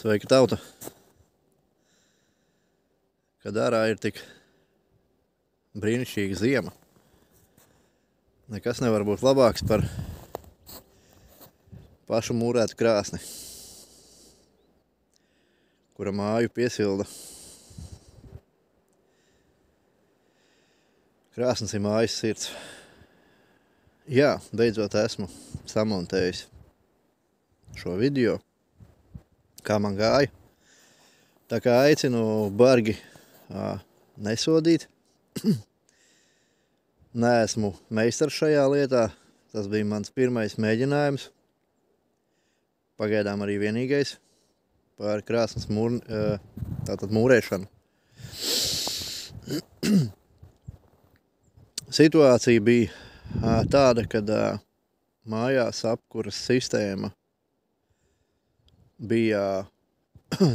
Sveika, tauta! Kad ārā ir tik brīnišķīga ziema, nekas nevar būt labāks par pašu mūrētu krāsni, kura māju piesilda. Krāsns ir mājas sirds. Jā, beidzot esmu samontējis šo video, kā man gāja. Tā kā aicinu bargi nesodīt. Neesmu meistars šajā lietā. Tas bija mans pirmais mēģinājums. Pagaidām arī vienīgais par krāsnes mūrēšanu. Situācija bija tāda, kad mājās apkuras sistēma bija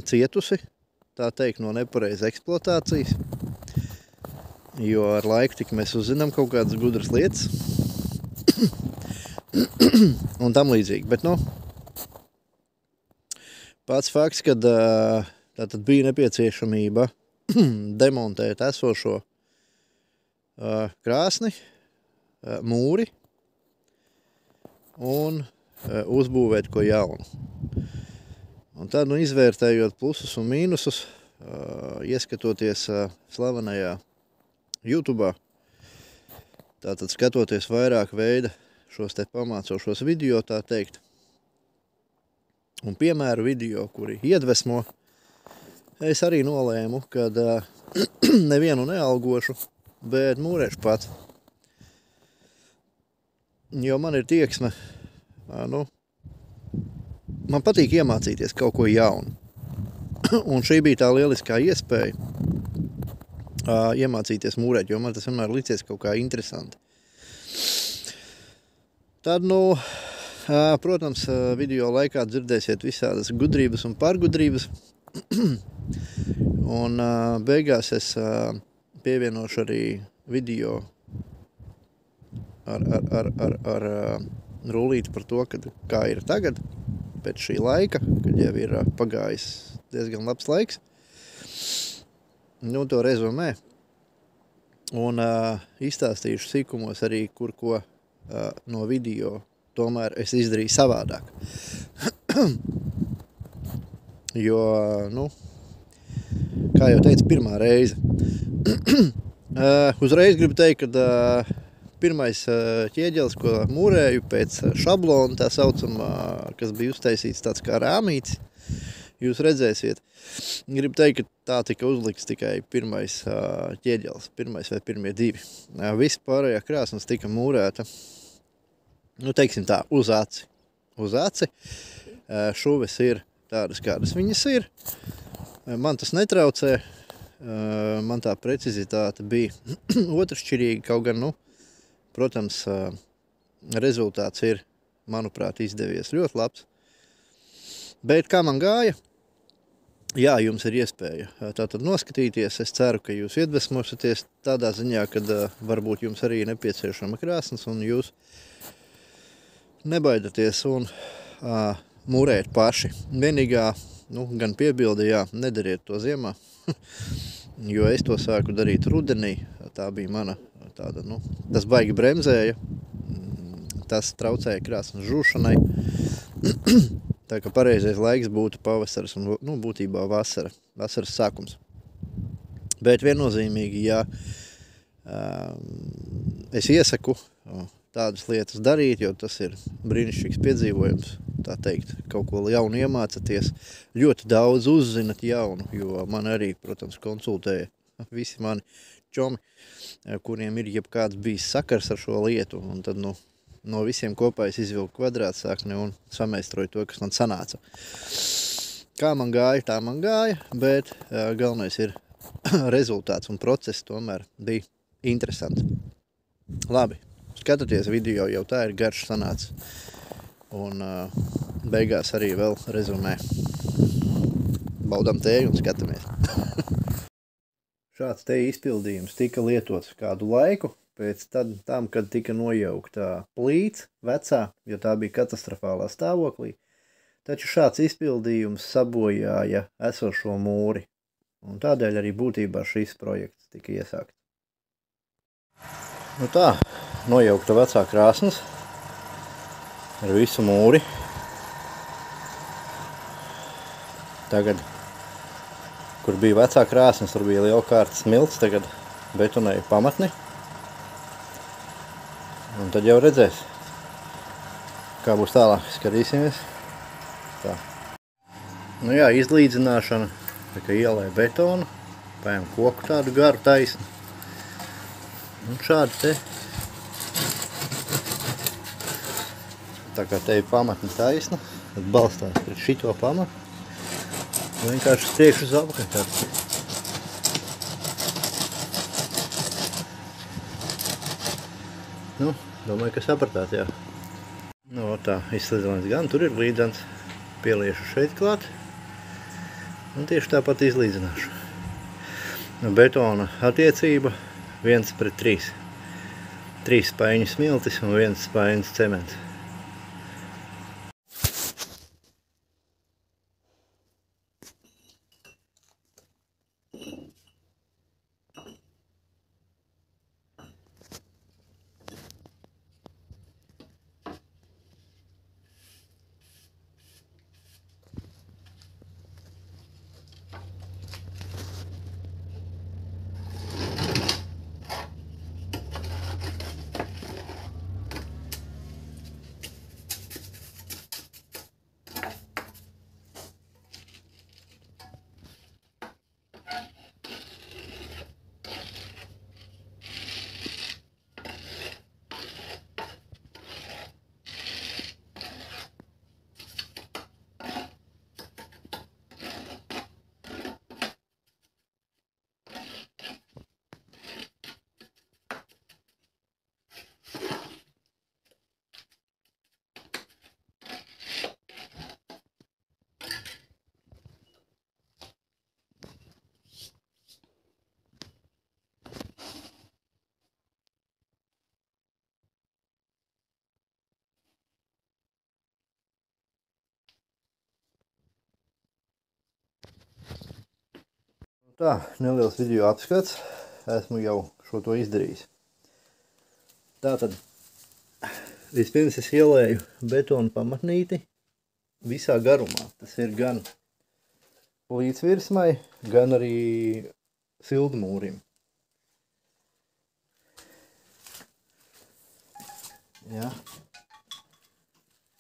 cietusi, tā teikt, no nepareizas eksploatācijas, jo ar laiku tik mēs uzzinām kaut kādas gudras lietas un tam līdzīgi. Bet, pats fakts, kad tātad bija nepieciešamība demontēt esošo krāsni, mūri un uzbūvēt ko jaunu. Un tad, izvērtējot plusus un mīnusus, ieskatoties slavenajā YouTube'ā, tātad skatoties vairāk veida šos te pamācošos video, tā teikt, un piemēru video, kuri iedvesmo, es arī nolēmu, kad nevienu nealgošu, bet mūrēšu pats. Jo man ir tieksme, man patīk iemācīties kaut ko jaunu. Un šī bija tā lieliskā iespēja iemācīties mūrēt, jo man tas vienmēr licies kaut kā interesanti. Tad, protams, video laikā dzirdēsiet visādas gudrības un pārgudrības. Un beigās es pievienošu arī video ar rullīti par to, kā ir tagad, pēc šī laika, kad jau ir pagājis diezgan labs laiks. To rezumē. Un izstāstīšu sīkumos arī, kur ko no video tomēr es izdarīju savādāk. Jo, kā jau teicu, pirmā reize. Uzreiz gribu teikt, ka pirmais ķieģelis, ko mūrēju pēc šablona, tā saucamā, kas bija uztaisīts tāds kā rāmītis, jūs redzēsiet. Gribu teikt, ka tā tika uzlikts tikai pirmais ķieģelis, pirmais vai pirmie divi. Viss pārējā krāsnes tika mūrēta, teiksim tā, uz aci. Uz aci. Šuves ir tādas, kādas viņas ir. Man tas netraucē. Man tā precizitāte bija otršķirīga, kaut gan, protams, rezultāts ir, manuprāt, izdevies ļoti labs. Bet kā man gāja? Jā, jums ir iespēja tātad noskatīties. Es ceru, ka jūs iedvesmosieties tādā ziņā, kad varbūt jums arī ir nepieciešama krāsnes un jūs nebaidaties un mūrēt paši. Vienīgā, gan piebilde, jā, nedariet to ziemā, jo es to sāku darīt rudenī. Tā bija mana tāda, tas baigi bremzēja, tas traucēja krāsnes žūšanai. Tā kā pareizais laiks būtu pavasaris un, būtībā vasaras sākums. Bet viennozīmīgi, ja es iesaku tādas lietas darīt, jo tas ir brīnišķīgs piedzīvojums, tā teikt, kaut ko jaunu iemācaties, ļoti daudz uzzinat jaunu, jo man arī, protams, konsultēja visi mani čomi, kuriem ir jebkāds bijis sakars ar šo lietu, un tad, no visiem kopā es izvilku kvadrātsākni un sameistroju to, kas man sanāca. Kā man gāja, tā man gāja, bet galvenais ir rezultāts un process tomēr bija interesants. Labi, skatoties video, jau tā ir garš sanāca. Un beigās arī vēl rezumē. Baudam tēju un skatāmies. Šāds te izpildījums tika lietots kādu laiku, pēc tam, kad tika nojaukta plīts vecā, jo tā bija katastrofālā stāvoklī. Taču šāds izpildījums sabojāja esošo mūri, un tādēļ arī būtībā šis projekts tika iesākts. Nu tā, nojaukta vecā krāsnes ar visu mūri. Tagad, kur bija vecā krāsnes, tur bija liela kārtas smilts, tagad betonēju pamatni. Un tad jau redzēs, kā būs tālāk, skatīsimies. Tā. Nu jā, izlīdzināšana, tā kā ielē betonu, paņem koku tādu garu taisnu. Un šādi te, tā kā te ir pamatne taisna, tad balstās pret šito pamatu. Un vienkārši uz priekšu uz apakaļ tāds. Nu, domāju, ka sapratāt, jā. Nu, tā, izslīdzinājums gan, tur ir līdzens. Pieliešu šeit klāt. Un tieši tāpat izlīdzināšu. Nu, betona attiecība 1:3. 3 spaiņu smiltis un 1 spaiņas cements. Tā, neliels video apskats. Esmu jau šo to izdarījis. Tātad, vispirms es ielēju betonu pamatnīti visā garumā. Tas ir gan līdzvirsmai, gan arī sildmūrim. Jā.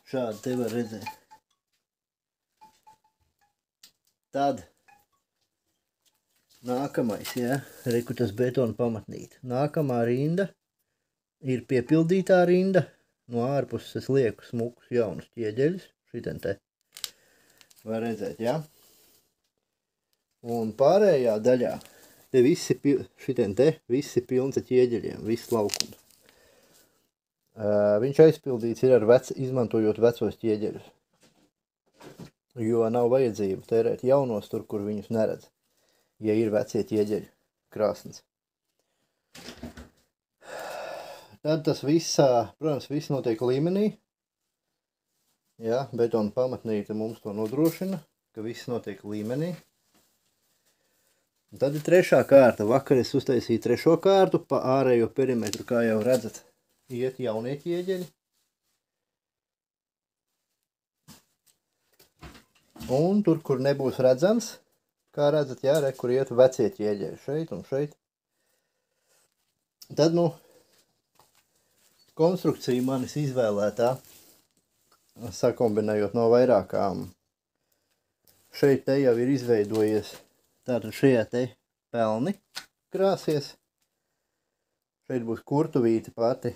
Šādi te var redzēt. Tad nākamais, jā, reku tas betona pamatnīte. Nākamā rinda ir piepildītā rinda. No ārpuses es lieku smukus jaunus ķieģeļus. Šitien te var redzēt, jā. Un pārējā daļā te visi, šitien te visi pilns ar ķieģeļiem, viss laukums. Viņš aizpildīts ir ar izmantojot vecos ķieģeļus. Jo nav vajadzība tērēt jaunos tur, kur viņus neredz. Ja ir vecie ķieģeļi krāsnes. Tad tas viss, protams, viss notiek līmenī. Jā, betona pamatnīte mums to nodrošina, ka viss notiek līmenī. Un tad ir trešā kārta. Vakar es uztaisīju trešo kārtu, pa ārējo perimetru, kā jau redzat, iet jaunie ķieģeļi. Un tur, kur nebūs redzams, kā redzat, jā, re, kur iet vecie ķieģeļi, šeit un šeit. Tad, nu, konstrukcija manis izvēlētā, sakombinējot no vairākām. Šeit te jau ir izveidojies, tātad šajā te pelni krāsies. Šeit būs kurtuvīte pati,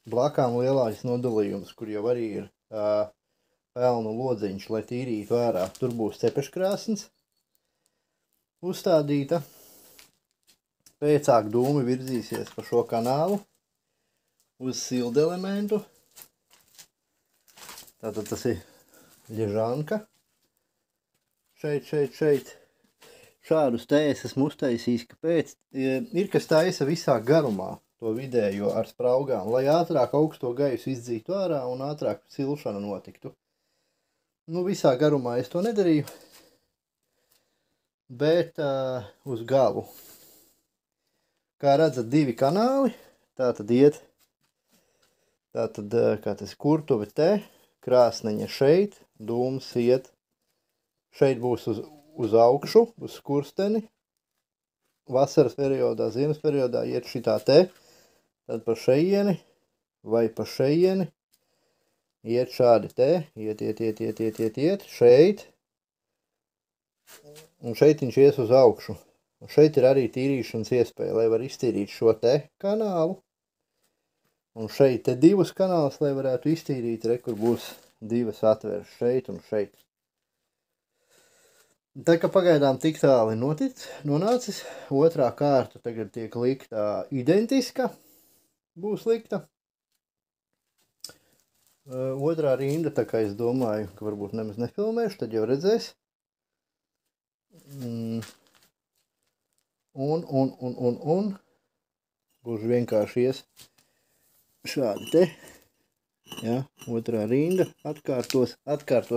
blakām lielāks nodalījums, kur jau arī ir pelnu lodziņš, lai tīrītu ārā. Tur būs cepeškrāsnes uzstādīta. Pēcāk dūmi virzīsies pa šo kanālu uz sildu elementu. Tātad tas ir ļežanka. Šeit. Šādus te es esmu uztaisījis, kāpēc ir, kas taisa visā garumā to vidējo ar spraugām, lai ātrāk augsto gaisu izdzītu ārā un ātrāk silšana notiktu. Nu, visā garumā es to nedarīju, bet uz galu. Kā redzat, 2 kanāli, tā tad iet, kā tas kurtuve te, krāsneņa šeit, dūms iet, šeit būs uz augšu, uz skursteni, vasaras periodā, ziemas periodā iet šitā te, tad pa šeieni vai pa šeieni, iet šādi te, iet, šeit, un šeit viņš ies uz augšu. Un šeit ir arī tīrīšanas iespēja, lai var iztīrīt šo te kanālu, un šeit te 2 kanālus, lai varētu iztīrīt, kur būs 2 atveres, šeit un šeit. Tā kā pagaidām tik tāli nonācis, otrā kārta tagad tiek likta identiska, būs likta. Otrā rinda, tā kā es domāju, ka varbūt nemaz nefilmēšu, tad jau redzēs. Un gluži vienkārši ies šādi te. Ja, otrā rinda atkārtos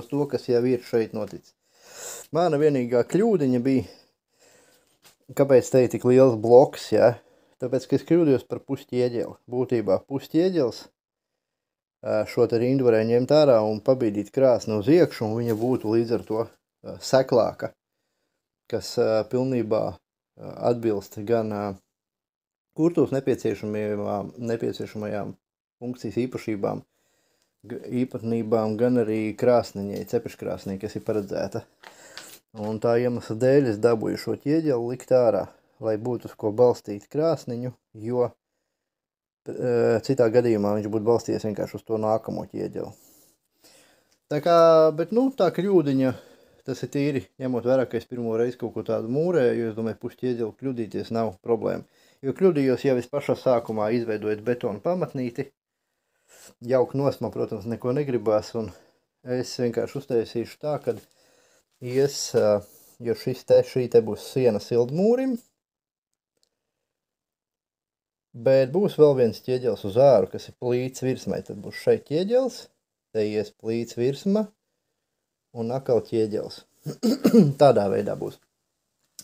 to, kas jau ir šeit noticis. Mana vienīgā kļūdiņa bija, kāpēc te ir tik liels bloks, ja? Tāpēc, ka es kļūdījos par pusķieģeli. Būtībā pusķieģels šo te rindu varēja ņemt ārā un pabīdīt krāsni uz iekšu, un viņa būtu līdz ar to seklāka, kas pilnībā atbilst gan kurtuvs nepieciešamajām funkcijas īpatnībām, gan arī krāsniņai, cepeškrāsnī, kas ir paredzēta. Un tā iemesla dēļ es dabūju šo ķieģeli likt ārā, lai būtu uz ko balstīt krāsniņu, jo citā gadījumā viņš būtu balstījies vienkārši uz to nākamo ķieģeli. Tā kā, bet nu, tā kļūdiņa, tas ir tīri, ņemot vērā, ka es pirmo reizi kaut ko tādu mūrēju, jo es domāju, pusķieģeli kļūdīties nav problēma. Jo kļūdījos jau es pašā sākumā izveidojot betonu pamatnīti, jaukt nost man, protams, neko negribās, un es vienkārši uztaisīšu tā, kad ies, jo šī te būs siena sildmūrim, bet būs vēl viens ķieģels uz āru, kas ir plīts virsmai. Tad būs šeit ķieģels, te ies plīts virsma un atkal ķieģels. Tādā veidā būs.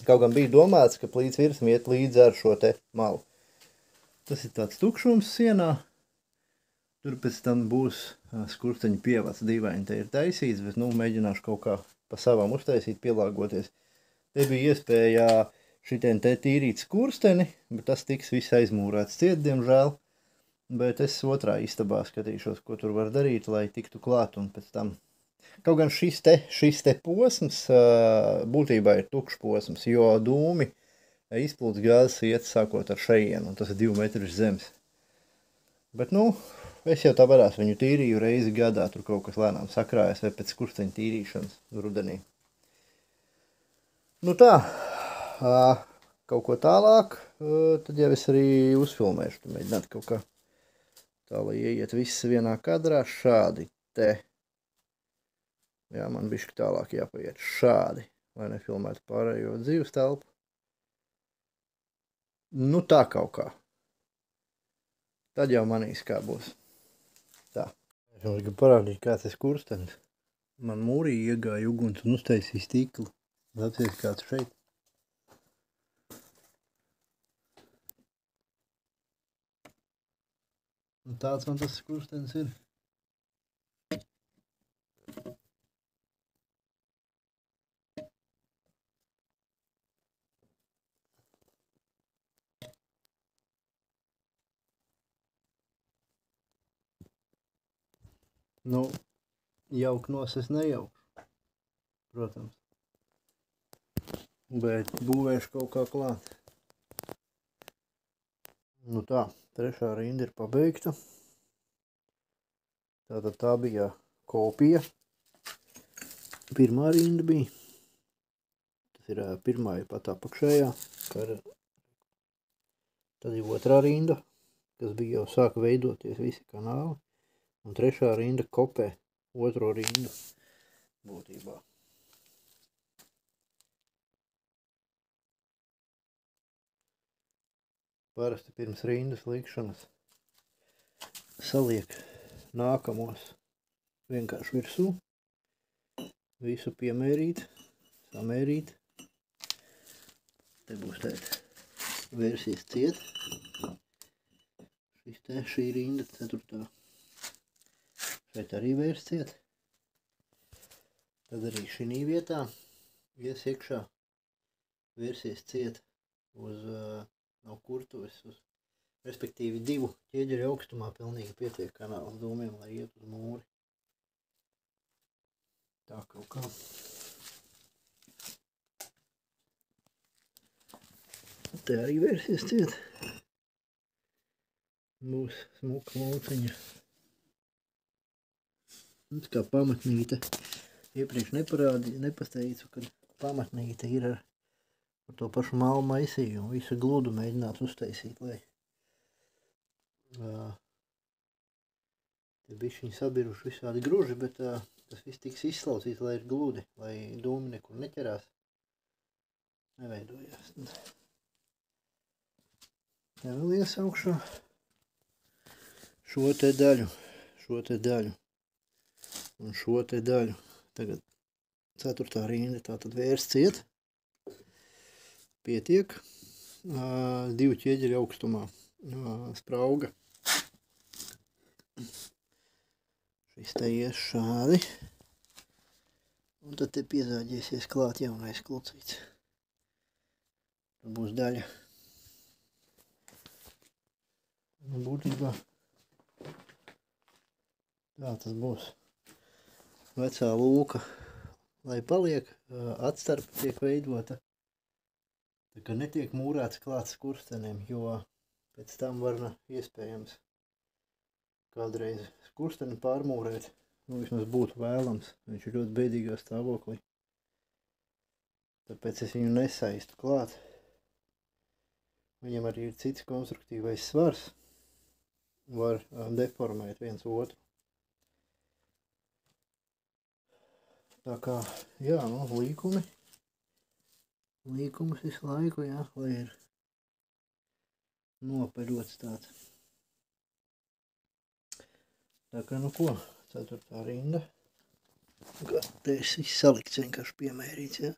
Kaut gan bija domāts, ka plīts virsma iet līdz ar šo te malu. Tas ir tāds tukšums sienā. Tur pēc tam būs skursteņa pievads dīvaini. Te ir taisīts, bet nu mēģināšu kaut kā pa savam uztaisīt, pielāgoties. Te bija iespēja šitien te tīrīt skursteni, bet tas tiks viss aizmūrēts ciet, diemžēl. Bet es otrā istabā skatīšos, ko tur var darīt, lai tiktu klāt un pēc tam. Kaut gan šis te posms būtībā ir tukšs posms, jo dūmi izplūdes gāzes iet sākot ar šejienu, un tas ir 2 metri zemes. Bet nu, es jau tā varētu viņu tīrīju reizi gadā, tur kaut kas lēnām sakrājas vai pēc skursteņa tīrīšanas rudenī. Nu tā. Kaut ko tālāk, tad jau es arī uzfilmēšu, tad mēģināt kaut kā tā, lai ieiet viss vienā kadrā, šādi te. Jā, man bišķi tālāk jāpaiet šādi, lai nefilmētu pārējo dzīves telpu. Nu tā kaut kā. Tad jau manīs kā būs. Tā. Es jums gribu parādīt, kāds ir skurstenis. Man mūrī iegāja uguns un uztaisīja stikli. Lapsies kāds šeit. Un tāds man tas skurstenis ir. Nu, jauk nos es nejaukšu, protams. Bet būvēšu kaut kā klāt. Nu tā, trešā rinda ir pabeigta. Tātad tā bija kopija. Pirmā rinda bija. Tas ir pirmā ir pat apakšējā. Tad ir otrā rinda, kas bija jau sāka veidoties visi kanāli. Un trešā rinda kopē otro rindu būtībā. Parasti pirms rindas likšanas saliek nākamos vienkārši virsū. visu piemērīt, samērīt. Te būs tēt versijas ciet. Šī rinda 4. Šeit arī vērs ciet. Tad arī šī vietā ies iekšā versijas ciet uz no kurtuves, respektīvi 2 ķieģeļu augstumā pilnīgi pietiek kanāls dūmiem, lai iet uz mūri. Tā kaut kā. Te arī versijas ciet. Būs smuka lauciņa. Kā pamatnīte. Iepriekš nepasteicu, kad pamatnīte ir ar to pašu malu maisījumu. Visu gludu mēģināt uztaisīt, lai te bišķiņi sabiruši visādi gruži, bet tas viss tiks izslaucīts, lai ir gludi, lai dūmi nekur neķerās. Neveidojās. Te vēl ies augšā šo te daļu un šo te daļu. Tagad 4. rinda, tātad vērs ciet. Pietiek. 2 ķieģeļu augstumā sprauga. Šis te ies šādi. Un tad te piezāģēsies klāt jaunais klucīts. Tad būs daļa. Nu, būtībā tā tas būs. Vecā lūka, lai paliek, atstarpe tiek veidota. Tā kā netiek mūrēts klāts skursteniem, jo pēc tam var iespējams kādreiz skursteni pārmūrēt. Nu, vismaz būtu vēlams. Viņš ir ļoti bēdīgā stāvoklī. Tāpēc es viņu nesaistu klāt. Viņam arī ir cits konstruktīvais svars. Var deformēt viens otru. Tā kā, jā, nu, līkumus visu laiku, jā, lai ir nopeļots tāds. Tā kā, nu ko, 4. rinda. Te ir salikts vienkārši piemērīts, jā.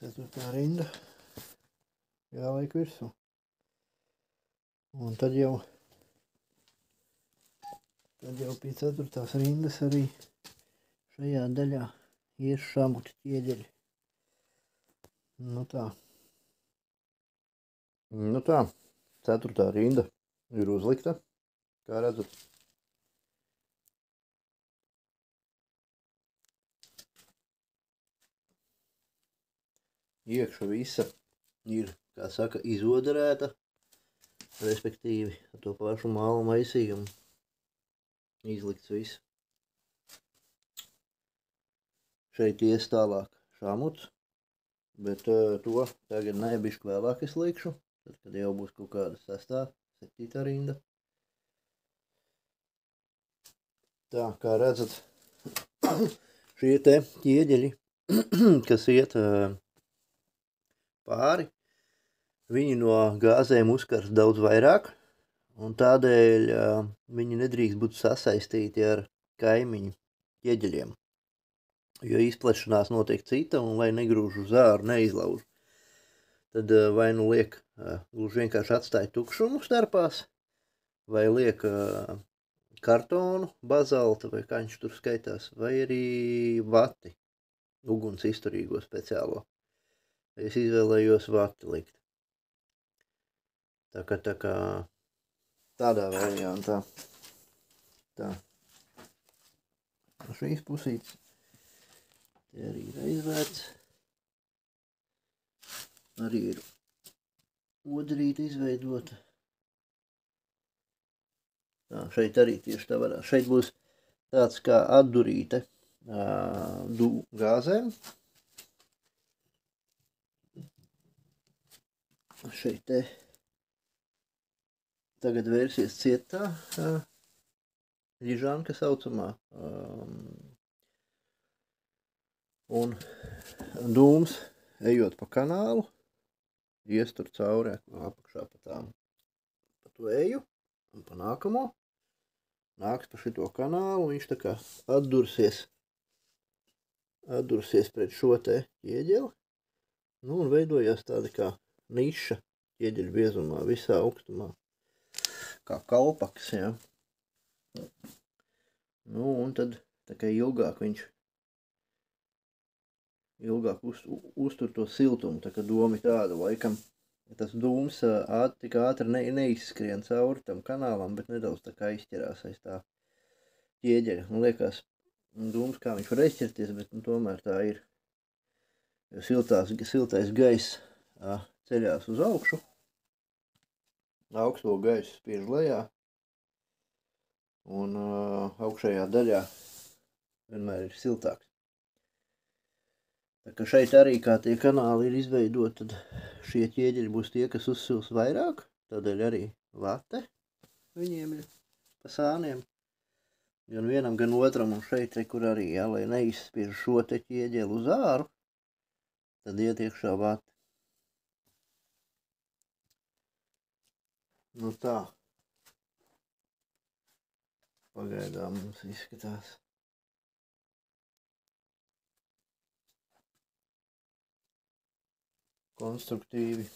4. rinda. Jāliek virsū. Un tad jau pie 4. rindas arī šajā daļā ies šamuti ķieģeļi. Nu tā. 4. rinda ir uzlikta, kā redzat. Iekša visa ir, kā saka, izodarēta, respektīvi ar to pašu mālu maisījumu izlikts viss. Šeit ies tālāk šamuts, bet to tagad bišķi vēlāk es likšu, tad, kad jau būs kaut kāda 6., 7. rinda. Tā, kā redzat, šie te ķieģeļi, kas iet pāri, viņi no gāzēm uzkars daudz vairāk, un tādēļ viņi nedrīkst būt sasaistīti ar kaimiņu ķieģeļiem. Jo izplešanās notiek cita, un lai negrūž uz āru, neizlauž. Tad vai nu liek gluži vienkārši atstāja tukšumu starpās, vai liek kartonu, bazalta, vai kā viņš tur skaitās, vai arī vati, uguns izturīgo speciālo. Es izvēlējos vati likt. Tā kā tādā variantā. Tā. Šīs pusītes. Te arī ir aizvērts. Arī ir odrīte izveidota. Tā, šeit arī tieši tā varētu. Šeit būs tāds kā atdurīte gāzēm. Šeit te tagad vērsies cietā ļižanka saucamā. Un dūms, ejot pa kanālu, ies tur cauri apakšā pa to eju un pa nākamo. Nāks pa šito kanālu, viņš tā kā atdursies atdursies pret šo te ķieģeli. Nu, un veidojās tāda kā niša ķieģeļu biezumā visā augstumā. Kā kalpaks, jā. Nu, un tad tā kā ilgāk viņš uztur to siltumu, tā kā doma tāda laikam. Tas dūms tik ātri neizskrien cauri tam kanālam, bet nedaudz tā kā izķerās aiz tā ķieģeļa. Man liekas, dūms kā viņš var aizķerties, bet nu, tomēr tā ir. Jo siltais gaiss ceļās uz augšu, augsto gaisu spiež lejā, un augšējā daļā vienmēr ir siltāks. Tā kā šeit arī kā tie kanāli ir izveidoti, tad šie ķieģeļi būs tie, kas uzsils vairāk, tādēļ arī vate viņiem ir pa sāniem. Gan vienam, gan otram, un šeit, kur arī, jā, lai neizspiež šo te ķieģeli uz āru, tad iet iekšā vate. Nu tā. Pagaidām mums izskatās. Konstruktīvi.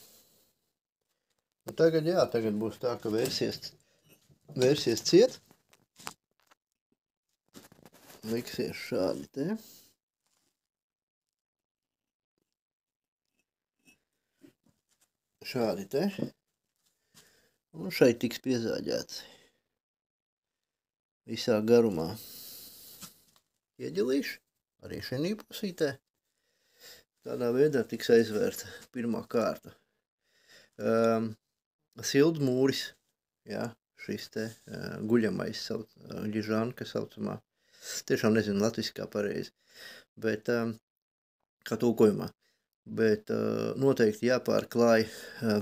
Nu tagad, jā, tagad būs tā, ka vērsies ciet. Liksies šādi te. Šādi te. Un šeit tiks piezāģēts visā garumā ieģelīši, arī šajā pusītē. Tādā veidā tiks aizvērta pirmā kārta. Sildmūris, jā, šis te guļamais ģižanka saucamā. Tiešām nezinu latviski kā pareizi, bet kā tulkojumā. Bet noteikti jāpārklāj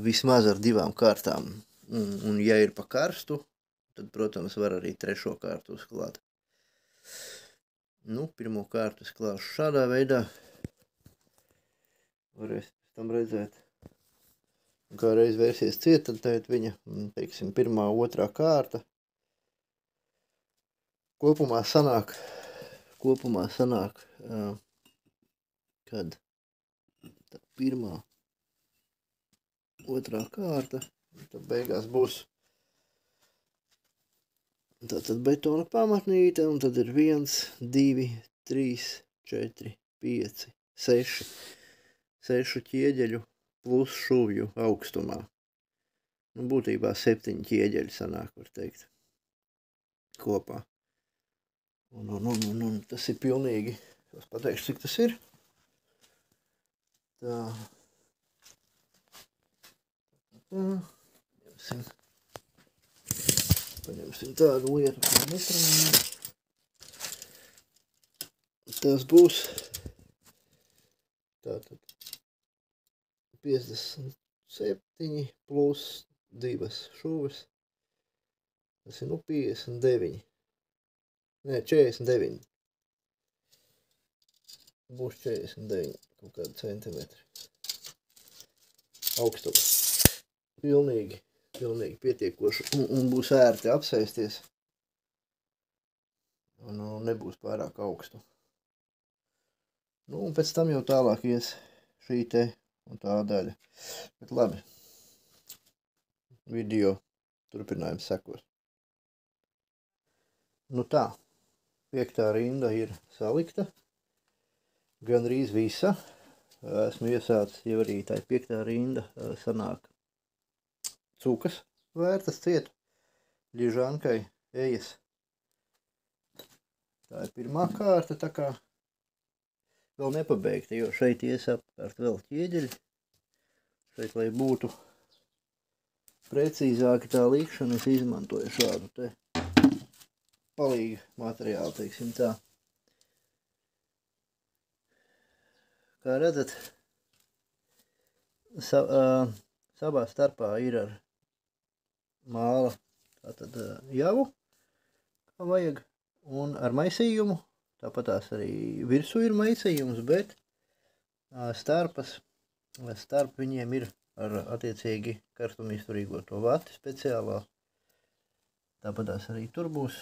vismaz ar 2 kārtām. Un ja ir pa karstu, tad, protams, var arī 3. kārtu uzklāt. Nu, 1. kārtu es klāšu šādā veidā. Varēs pēc tam redzēt. Un kā reiz vērsies ciet, tad tagad viņa, teiksim, 1., 2. kārta. Kopumā sanāk, kad 1., 2. kārta, tad beigās būs tātad betona pamatnīte, un tad ir 1, 2, 3, 4, 5, 6 ķieģeļu plus šuvju augstumā. Nu, būtībā 7 ķieģeļi sanāk, var teikt, kopā. Un tas ir pilnīgi, es pateikšu, cik tas ir. Tā. Paņemsim tādu lietu, kā metrānu. Tas būs tātad 57 plus 2 šuvis. Tas ir, 59. Nē, 49. Būs 49 kaut kādi centimetri. Augstums. Pilnīgi pietiekoši. Un būs ērti apsēsties. Un nebūs pārāk augstu. Nu, un pēc tam jau tālāk ies šī te un tā daļa. Bet labi. Video turpinājums sekos. Nu tā. 5. rinda ir salikta. Gandrīz visa. Esmu iesācis jau arī tā 5. rinda sanāk cukas vērtas ciet. Ģižankai ejas. Tā ir 1. kārta, tā kā vēl nepabeigta, jo šeit ies apkārt vēl ķieģeļi. Šeit, lai būtu precīzāka tā likšana, es izmantoju šādu te palīgu materiālu, teiksim tā. Kā redzat, savā starpā ir ar māla tātad javu, kā vajag, un ar maisījumu. Tāpat tās arī virsū ir maisījums, bet starp viņiem ir ar attiecīgi karstumizturīgo to vati speciālā. Tāpat tās arī tur būs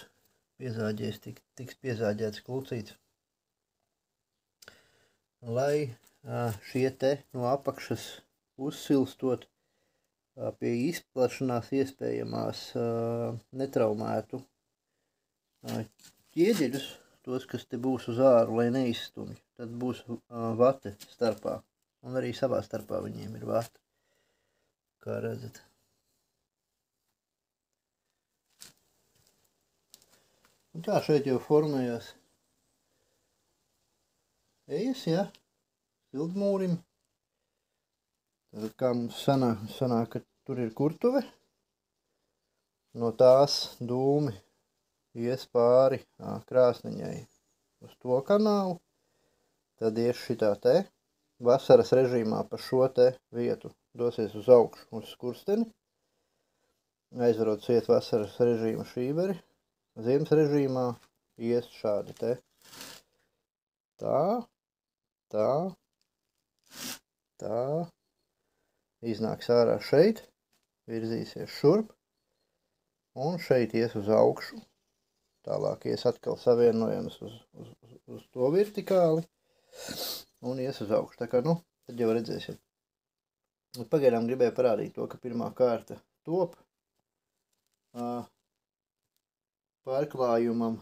piezāģēs, tiks piezāģēts klucīts. lai šie te no apakšas uzsilstot pie izplašanās iespējamās netraumētu ķieģeļus, tos, kas te būs uz āru, lai neizstumj. Tad būs vate starpā. Un arī savā starpā viņiem ir vate, kā redzat. Un tā šeit jau formējās ejas, ja, siltmūrim. Tad kā mums sanāk, ka tur ir kurtuve, no tās dūmi ies pāri krāsniņai uz to kanālu, tad ies šitā te vasaras režīmā pa šo te vietu, dosies uz augšu, uz skursteni, aizvarot ciet vasaras režīma šīberi, ziemas režīmā ies šādi te, tā, iznāks ārā šeit, virzīsies šurp, un šeit ies uz augšu, tālāk ies atkal savienojams uz to vertikāli, un ies uz augšu. Tā kā, tad jau redzēsim. Pagaidām gribēju parādīt to, ka pirmā kārta top pārklājumam,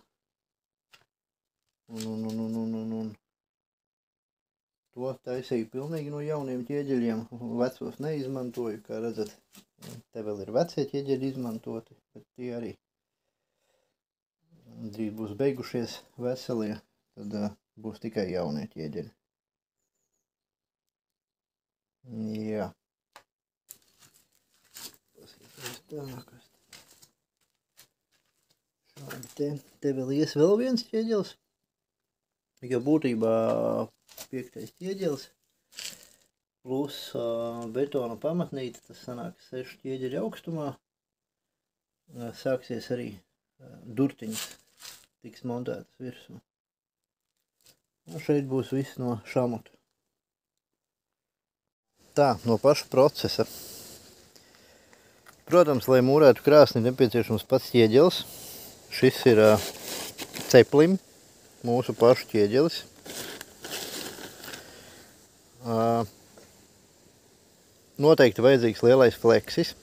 un to taisīju pilnīgi no jauniem ķieģeļiem, vecos neizmantoju, kā redzat, te vēl ir vecie ķieģeļi izmantoti, bet tie arī drīz būs beigušies veselie, tad būs tikai jaunie ķieģeļi. Jā. Paskatīsimies tālāk. Šādi te vēl ies vēl viens ķieģelis, jo būtībā 5. ķieģelis plus betona pamatnīte, tas sanāk 6 ķieģeļi augstumā, sāksies arī durtiņas, tiks montētas virsū. Un šeit būs viss no šamuta. Tā, no paša procesa. Protams, lai mūrētu krāsni, nepieciešams pats ķieģelis. Šis ir ceplim, mūsu pašu ķieģelis. Noteikti vajadzīgs lielais fleksis,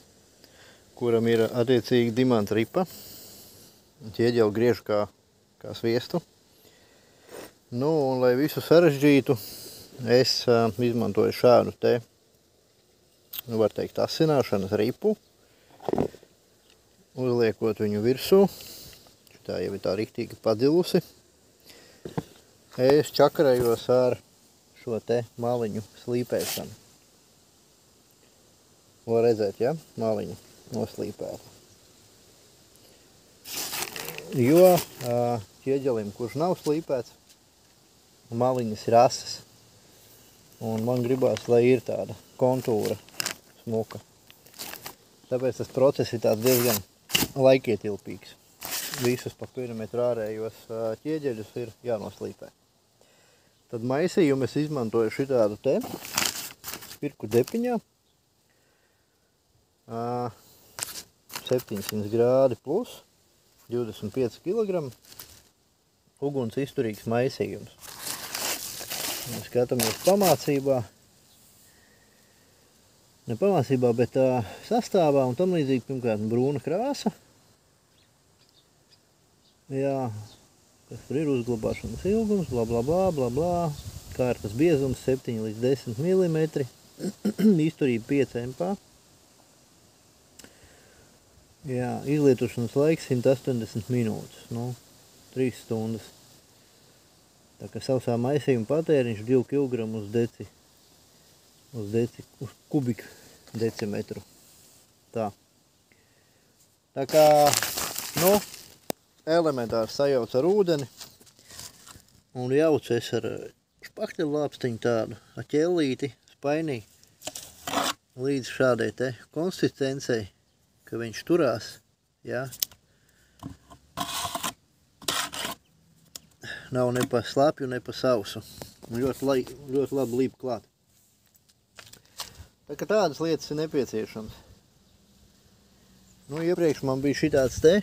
kuram ir attiecīgi dimanta ripa. Ķieģeli griežu kā sviestu. Un, lai visu sarežģītu, es izmantoju šādu te, var teikt, asināšanas ripu, uzliekot viņu virsū. Tā jau ir tā riktīgi padzilusi. Es čakarējos ar šo te maliņu slīpēšanu. Var redzēt, ja? Maliņu noslīpēta. Jo ķieģelim, kurš nav slīpēts, maliņas ir asas. Un man gribās, lai ir tāda kontūra smuka. Tāpēc tas process ir tāds diezgan laikietilpīgs. Visus pa perimetru ārējos ķieģeļus ir jānoslīpē. Tad maisījumu es izmantoju šitādu te spirku depiņā. 700 grādi plus 25 kg uguns izturīgs maisījums. Mēs skatāmies pamācībā. Ne pamācībā, bet sastāvā un tam līdzīgi pirmkārt brūna krāsa. Jā, kas tur ir uzglabāšanas ilgums, blablabla, kārtas biezums 7 līdz 10 mm, izturība 5 MPa. Jā, izlietošanas laiks 180 minūtes, 3 stundas. Tā kā sausā maisījuma patēriņš 2 kg uz kubiku decimetru. Tā. Tā kā, elementāri sajauc ar ūdeni un jauc es ar špakteļlāpstiņu tādu, ar ķellīti, spainī, līdz šādai te konsistencei, ka viņš turās, jā. Nav ne pa slapju, ne pa sausu. Ļoti labi līp klāt. Tā kā tādas lietas ir nepieciešams. Iepriekš man bija šitāds te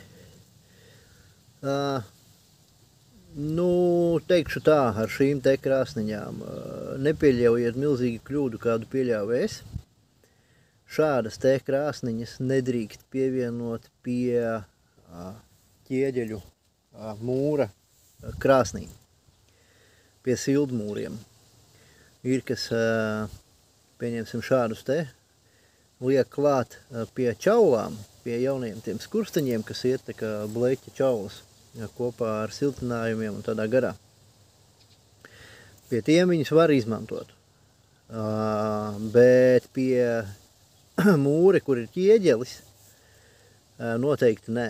Nu, teikšu tā, ar šīm te krāsniņām nepieļaujiet milzīgi kļūdu, kādu pieļauju es. Šādas te krāsniņas nedrīkst pievienot pie ķieģeļu mūra krāsnī, pie sildmūriem. Ir, kas, pieņemsim šādus te, liek klāt pie čaulām, pie jauniem tiem skursteņiem, kas iet tā kā bleķa čaulas, kopā ar siltinājumiem un tādā garā. Pie tiem viņus var izmantot, bet pie mūri, kur ir ķieģelis, noteikti nē,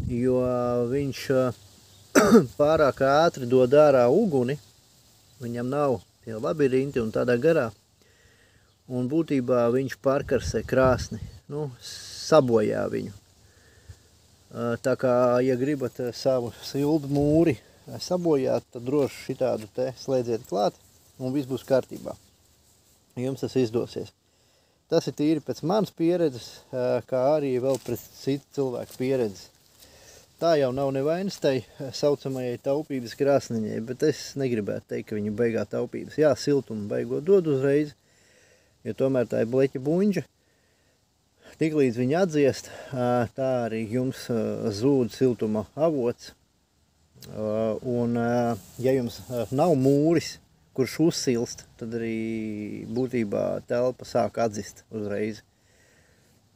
jo viņš pārāk ātri dod ārā uguni, viņam nav tie labirinti un tādā garā, un būtībā viņš pārkarsē krāsni, sabojā viņu. Tā kā, ja gribat savu sildu mūri sabojāt, tad droši šitādu te slēdziet klāt un viss būs kārtībā. Jums tas izdosies. Tas ir tīri pēc manas pieredzes, kā arī vēl pēc citu cilvēku pieredzes. Tā jau nav nevainas tai saucamajai taupības krāsniņai, bet es negribētu teikt, ka viņa beigā taupības. Jā, siltumu beigot dod uzreiz, jo tomēr tā ir bleķa buņģa. Tiklīdz viņi atdziest, tā arī jums zūd siltuma avots. Un, ja jums nav mūris, kurš uzsilst, tad arī būtībā telpa sāk atzist uzreiz.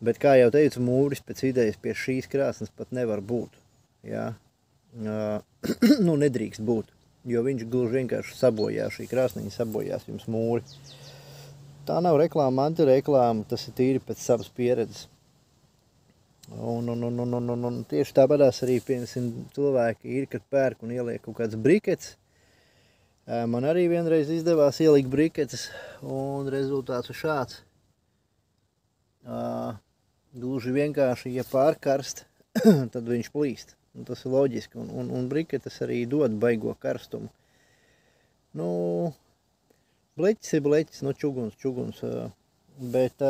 Bet, kā jau teicu, mūris pēc idejas pie šīs krāsnes pat nevar būt. Jā? Nedrīkst būt, jo viņš gluži vienkārši sabojā, šī krāsniņa sabojās jums mūri. Tā nav reklāma, antireklāma, tas ir tīri pēc savas pieredzes. Un tieši tāpatās arī, piemēram, cilvēki ir, kad pērk un ieliek kaut kāds brikets. Man arī vienreiz izdevās ielikt briketes, un rezultāts ir šāds. Gluži vienkārši, ja pārkarst, tad viņš plīst. Un tas ir loģiski, un briketes arī dod baigo karstumu. Bleķis ir bleķis, čuguns, bet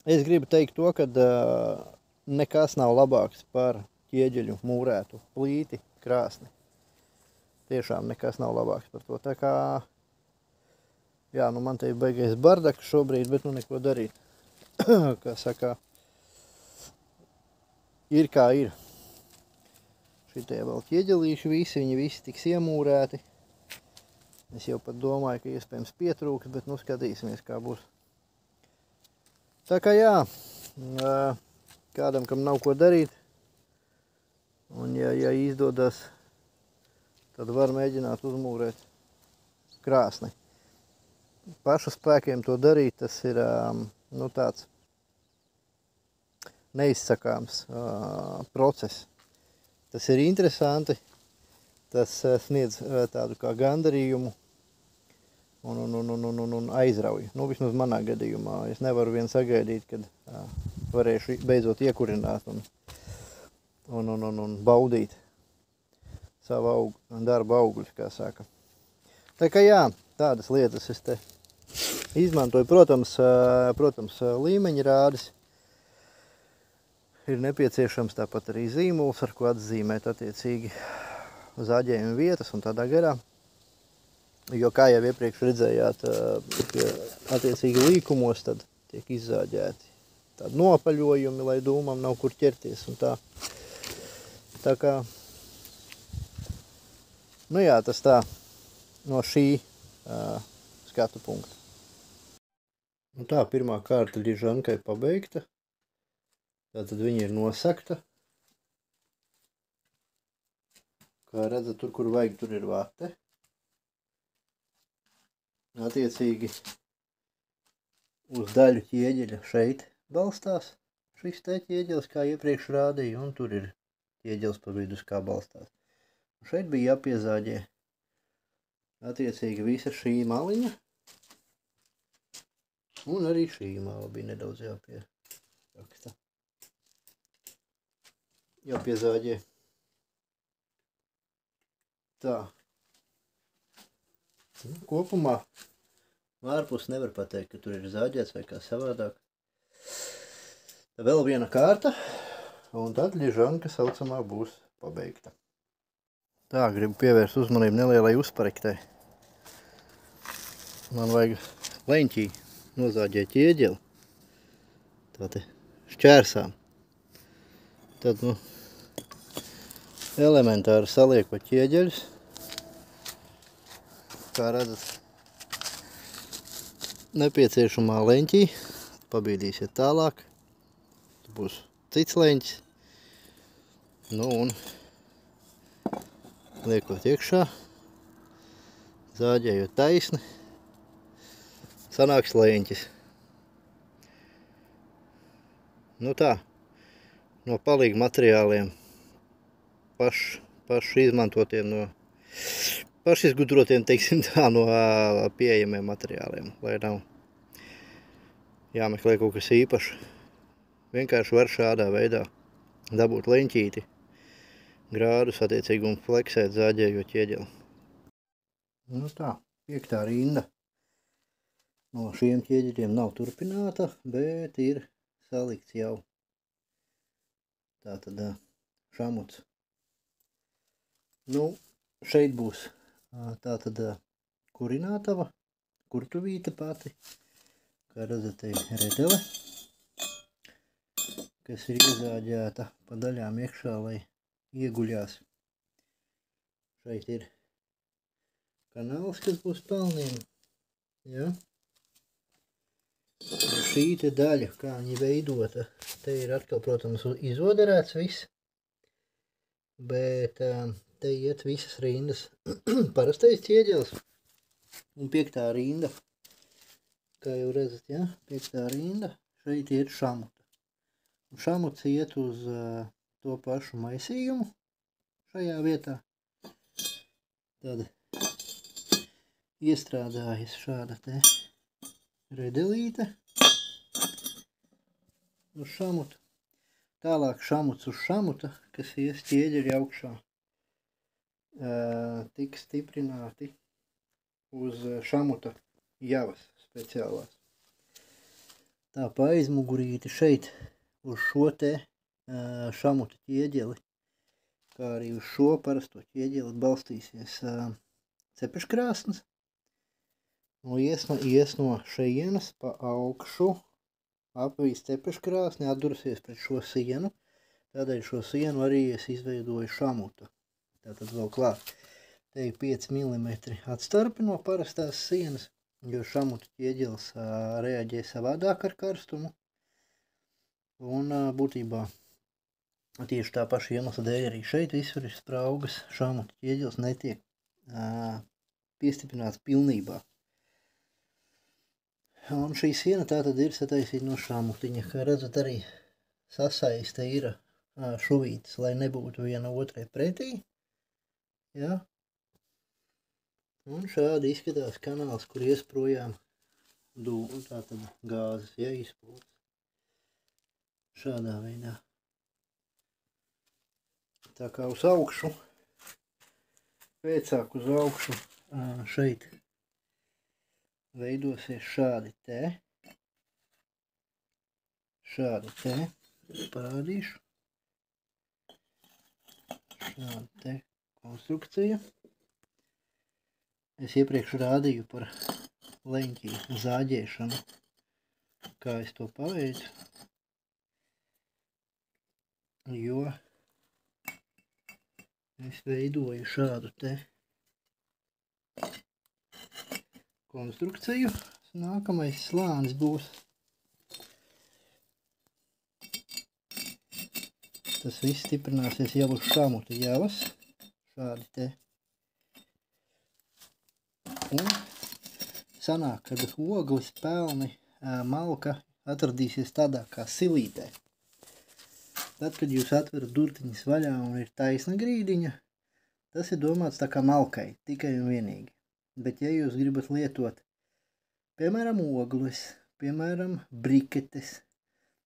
es gribu teikt to, ka nekas nav labāks par ķieģeļu mūrētu plīti krāsni. Tiešām nekas nav labāks par to. Tā kā, jā, man te ir beigais bardaks šobrīd, bet neko darīt. Kā saka, ir kā ir. Šitie vēl ķieģelīši visi, viņi visi tiks iemūrēti. Es jau pat domāju, ka iespējams pietrūks, bet skatīsimies, kā būs. Tā kā jā, kādam, kam nav ko darīt, un ja izdodas, tad var mēģināt uzmūrēt krāsni. Pašu spēkiem to darīt, tas ir tāds neizsakāms process. Tas ir interesanti, tas sniedz tādu kā gandarījumu un aizrauju. Vismaz manā gadījumā. Es nevaru vien sagaidīt, kad varēšu beidzot iekurināt un baudīt savu darba augļus, kā saka. Tā kā jā, tādas lietas es te izmantoju. Protams, līmeņa rādis. Ir nepieciešams tāpat arī zīmuls, ar ko atzīmēt attiecīgi zaģējuma vietas un tādā garā. Jo, kā jau iepriekš redzējāt, attiecīgi līkumos tad tiek izzāģēti tādi nopaļojumi, lai dūmam nav kur ķerties un tā. Tā kā, jā, tas tā no šī skatu punkta. Tā pirmā kārta Ļižankai pabeigta. Tātad viņa ir nosakta. Kā redzat, tur, kur vajag, tur ir vate. Attiecīgi uz daļu ķieģeļa šeit balstās šis te ķieģelis, kā iepriekš rādīja, un tur ir ķieģelis pa vidus, kā balstās. Un šeit bija jāpiezāģē attiecīgi visa šī maliņa, un arī šī mala bija nedaudz jāpieraksta. Jāpiezāģē. Tā. Kopumā ārpus nevar pateikt, ka tur ir zāģēts vai kā savādāk. Tā vēl viena kārta, un tad Ļižanka saucamā būs pabeigta. Tā, gribu pievērst uzmanību nelielai uzparektei. Man vajag leņķī nozāģēt ķieģeli. Tā te šķērsām. Tad, elementāri saliekot ķieģeļus. Kā redzat, nepieciešamā leņķī. Pabīdīsiet tālāk. Tur būs cits leņķis. Un liekot iekšā, zāģējot taisni, sanāks leņķis. Tā, no palīga materiāliem, pašu izmantotiem, no pašu izgudrotiem, teiksim tā, no pieejamiem materiāliem, lai nav jāmeklē kaut kas īpašs. Vienkārši var šādā veidā dabūt leņķīti, grādus attiecīgi un fleksēt zāģējot ķieģeli. Tā, 5. rinda no šiem ķieģeļiem nav turpināta, bet ir salikts jau tātad šamuts. Šeit būs tātad kurinātava, kurtuvīte pati, kā redzat, te redele, kas ir iezāģēta pa daļām iekšā, lai ieguļās. Šeit ir kanāls, kas būs pelniem. Ja? Šī te daļa, kā viņa veidota, te ir atkal, protams, izoderēts viss, bet te iet visas rindas parastais ķieģelis un 5. rinda, kā jau redzat, ja? 5. rinda, šeit iet šamuta. Un šamuts iet uz to pašu maisījumu šajā vietā. Tad iestrādājas šāda te redelīte uz šamutu. Tālāk šamuts uz šamuta, kas ies ķieģeļi augšā, tiks stiprināti uz šamuta javas speciālās. Tā pa aizmugurīti šeit uz šo te šamuta ķieģeli, kā arī uz šo parasto ķieģeli balstīsies cepeškrāsnes. Ies no šejienes pa augšu, apvīs cepeškrāsni, atdursies pret šo sienu. Tādēļ šo sienu arī es izveidoju šamuta. Tātad vēl klāt. Te ir 5 mm atstarpi no parastās sienas, jo šamuta ķieģelis reaģē savādāk ar karstumu. Un būtībā tieši tā paša iemesla dēļ arī šeit visur ir spraugas, šamuta ķieģelis netiek piestiprināts pilnībā. Un šī siena tā tad ir sataisīta no šamutiņa, kā redzat arī sasaiste ir šuvītes, lai nebūtu viena otrai pretī. Ja? Un šādi izskatās kanāls, kur ies projām tātad gāzes, ja, izpūtas. Šādā veidā. Tā kā uz augšu, pēcāk uz augšu, šeit veidosies šādi te. Parādīšu. Šāda te konstrukcija. Es iepriekš rādīju par leņķī zāģēšanu, kā es to paveicu. Jo es veidoju šādu te konstrukciju. Nākamais slānis būs. Tas viss stiprināsies jau uz šamuta javas. Šādi te. Un sanāk, kad oglis, pelni, malka atradīsies tādā kā silītē. Tad, kad jūs atverat durtiņas vaļā un ir taisna grīdiņa, tas ir domāts tā kā malkai, tikai un vienīgi. Bet, ja jūs gribat lietot, piemēram, ogles, piemēram, briketes,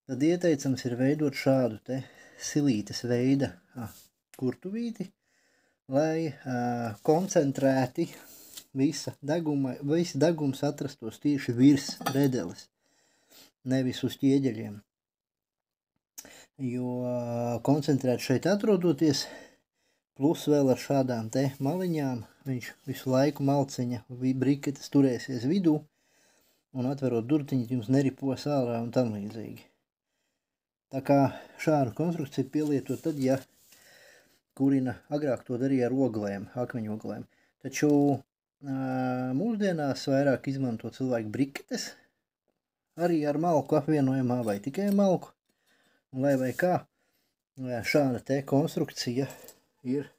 tad ieteicams ir veidot šādu te silītes veida kurtuvīti, lai koncentrēti visi degums atrastos tieši virs redeles, nevis uz ķieģeļiem. Jo koncentrēt šeit atrodoties, plus vēl ar šādām te maliņām, viņš visu laiku malciņa briketes turēsies vidū, un atverot durtiņus jums neripos ārā un tam līdzīgi. Tā kā šādu konstrukciju pielietot tad, ja kurina agrāk to darīja ar oglēm, akmeņoglēm. Taču mūsdienās vairāk izmanto cilvēku briketes, arī ar malku apvienojumā vai tikai malku. Un lai vai kā, šāda te konstrukcija ir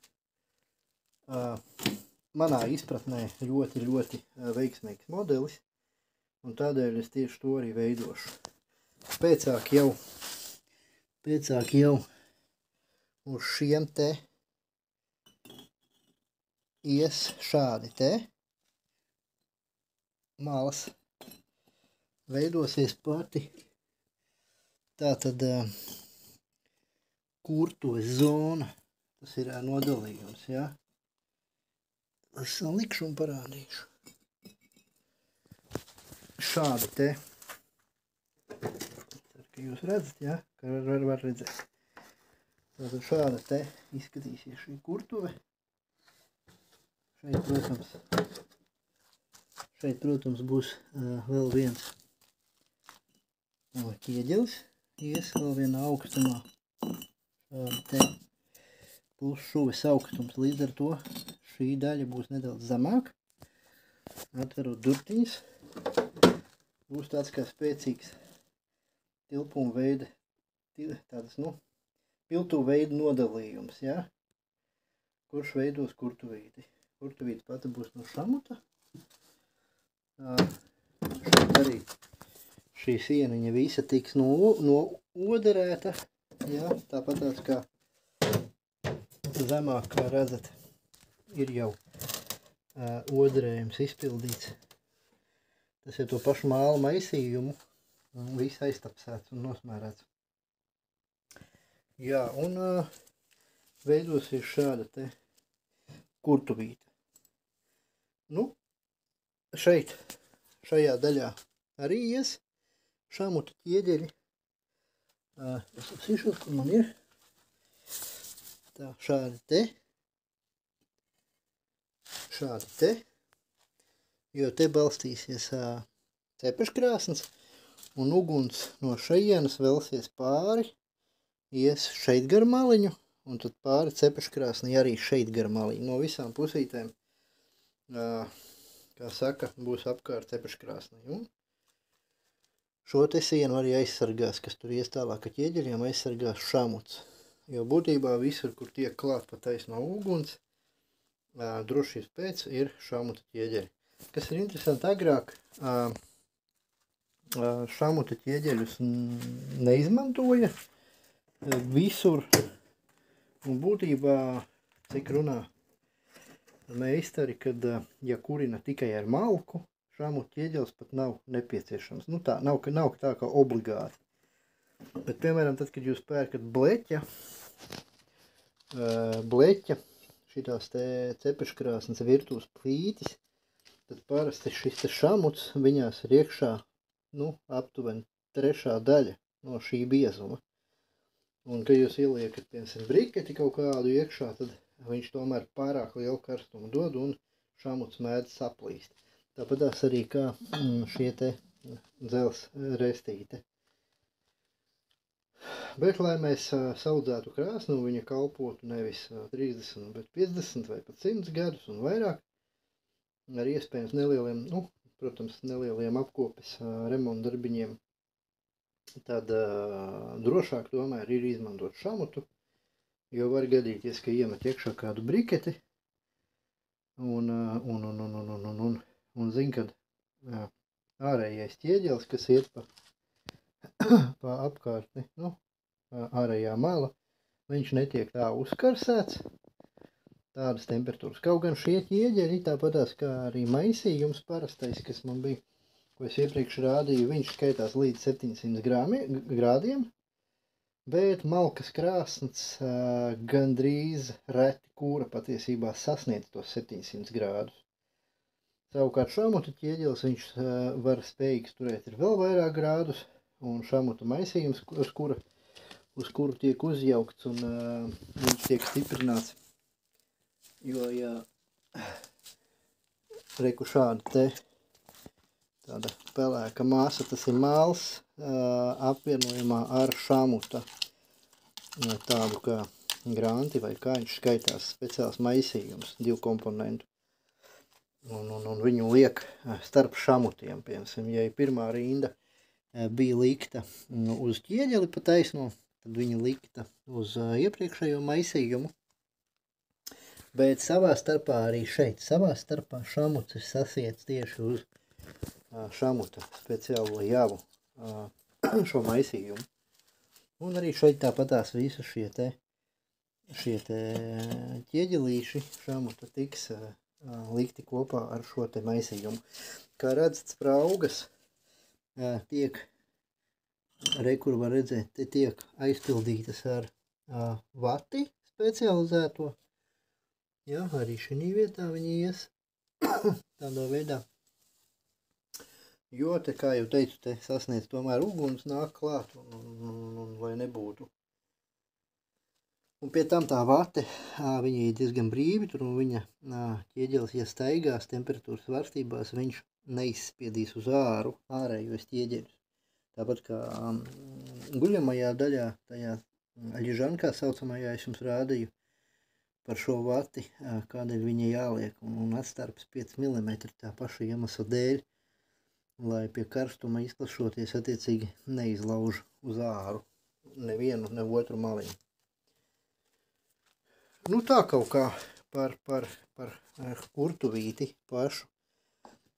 manā izpratnē ļoti, ļoti veiksmīgs modelis, un tādēļ es tieši to arī veidošu. Pēcāk jau uz šiem te ies šādi te malas, veidosies pati tātad kurtuves zona, tas ir nodalījums, ja? Es likšu un parādīšu. Šādi te, ka jūs redzat, ja? Ka var redzēt. Tātad šāda te izskatīsies šī kurtuve. Šeit, protams, būs vēl viens ķieģelis, ies vēl vienā augstumā. Šādi te plus šuves augstums, līdz ar to šī daļa būs nedaudz zemāk. Atverot durtiņas, būs tāds kā spēcīgs tilpuma veida, tādas, piltu veida nodalījums, ja? Kurš veidos kurtuvīti. Kurtuvīte pati būs no šamuta. Šeit arī šī sieniņa visa tiks noderēta. Ja? Tāpat tāds kā zemāk, kā redzat, ir jau oderējums izpildīts. Tas ir to pašu māla maisījumu. Viss aiztapsēts un nosmērēts. Jā, un veidosies šāda te kurtuvīte. Šajā daļā arī ies šamuta ķieģeļi. Es apsīšos, kur man ir. Tā, šādi te. Jo te balstīsies cepeškrāsns, un uguns no šejienes velsies pāri, ies šeit gar maliņu, un tad pāri cepeškrāsnī arī šeit gar maliņu. No visām pusītēm, kā saka, būs apkārt cepeškrāsnī. Un šo te sienu arī aizsargās, kas tur ies tālāk ar ķieģeļiem, aizsargās šamuts. Jo būtībā visur, kur tiek klāt pa taisno uguns, drošības pēc ir šamuta ķieģeļi. Kas ir interesanti, agrāk šamuta ķieģeļus neizmantoja visur, un būtībā, cik runā meistari, kad, ja kurina tikai ar malku, šamuta ķieģelis pat nav nepieciešams. Tā nav tā kā obligāti. Bet, piemēram, tad, kad jūs pērkat bleķa, šitās te cepeškrāsnes virtuves plītis, tad parasti šis te šamuts, viņās ir iekšā, aptuveni 3. daļa no šī biezuma. Un, kad jūs ieliekat, piemēram, briketi kaut kādu iekšā, tad viņš tomēr pārāk lielu karstumu dod un šamuts mēdz saplīst. Tāpatās arī kā šie te dzels restīte. Bet, lai mēs saudzētu krāsnu, viņa kalpotu nevis 30, bet 50 vai pat 100 gadus un vairāk, ar iespējams nelieliem apkopes remontdarbiņiem, tad drošāk tomēr ir izmantot šamutu, jo var gadīties, ka iemet iekšā kādu briketi un zin, kad ārējais ķieģelis, kas iet pa apkārtni, ārējā mala, viņš netiek tā uzkarsēts, tādas temperatūras. Kaut gan šie ķieģeļi, tāpatās kā arī maisījums parastais, kas man bija, ko es iepriekš rādīju, viņš skaitās līdz 700 grādiem, bet malkas krāsns gandrīz reti kūra patiesībā sasniedz tos 700 grādus. Savukārt šamuta ķieģelis, viņš var spējīgs turēt ir vēl vairāk grādus, un šamuta maisījums, uz kuru tiek uzjaukts, un viņš tiek stiprināts Jo, ja reku šāda te tāda pelēka masa, tas ir māls apvienojumā ar šamuta tādu kā granti vai kā viņš skaitās speciāls maisījums, 2 komponentu. Un viņu liek starp šamutiem, piemēram, ja pirmā rinda bija likta uz ķieģeli pa taisno, tad viņa likta uz iepriekšējo maisījumu. Bet savā starpā arī šeit, savā starpā šamuts ir sasiets tieši uz šamuta speciālo javu šo maisījumu. Un arī šeit tāpatās visi šie te ķieģelīši šamuta tiks likti kopā ar šo te maisījumu. Kā redzat, spraugas tiek, kur var redzēt, te tiek aizpildītas ar vati specializēto. Jā, arī šī vietā viņi ies tādā veidā. Jo te, kā jau teicu, te sasniedz tomēr uguns nāk klāt un lai nebūtu. Un pie tam tā vate, viņa ir diezgan brīvi tur un viņa ķieģelis, ja staigās temperatūras svārstībās, viņš neizspiedīs uz āru ārējos ķieģeļus. Tāpat kā guļamajā daļā, tajā ļižankā saucamajā es jums rādīju par šo vati, kādēļ viņa jāliek un atstarps 5 mm tā paša iemesla dēļ, lai pie karstuma izklašoties attiecīgi neizlauž uz āru nevienu, ne otru maliņu. Nu tā kaut kā par kurtuvīti pašu.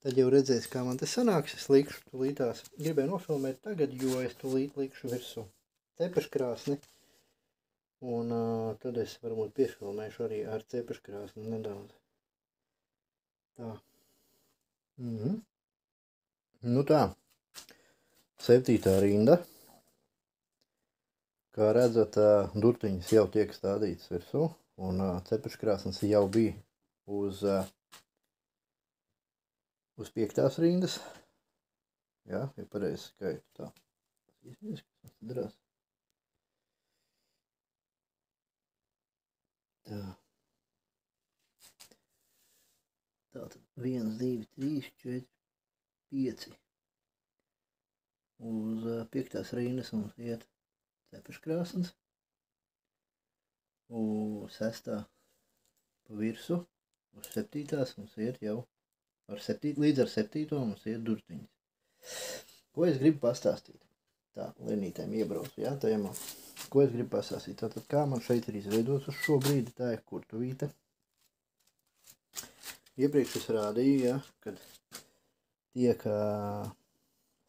Tad jau redzēs, kā man te sanāks, es likšu tulītās. Gribēju nofilmēt tagad, jo es tulīt likšu virsū cepeškrāsni. Un tad es varbūt piefilmēšu arī ar cepeškrāsni nedaudz. Tā. Nu tā. 7. rinda. Kā redzat, durtiņas jau tiek stādītas virsū. Un cepeškrāsnes jau bija uz 5. rindas. Jā, ja pareizi skaitu tā. Darās. Tā. Tātad 1, 2, 3, 4, 5. Uz 5. rindas mums iet cepeškrāsnes. Uz 6. pa virsu. Uz 7. mums iet jau līdz ar 7. mums iet durtiņas. Ko es gribu pastāstīt? Tā, Lenītēm iebraucu, jā, tajamā. Ko es gribu pastāstīt? Tātad, kā man šeit ir izveidots uz šo brīdi, tā ir kurtuvīte. Iepriekš es rādīju, jā, kad tiek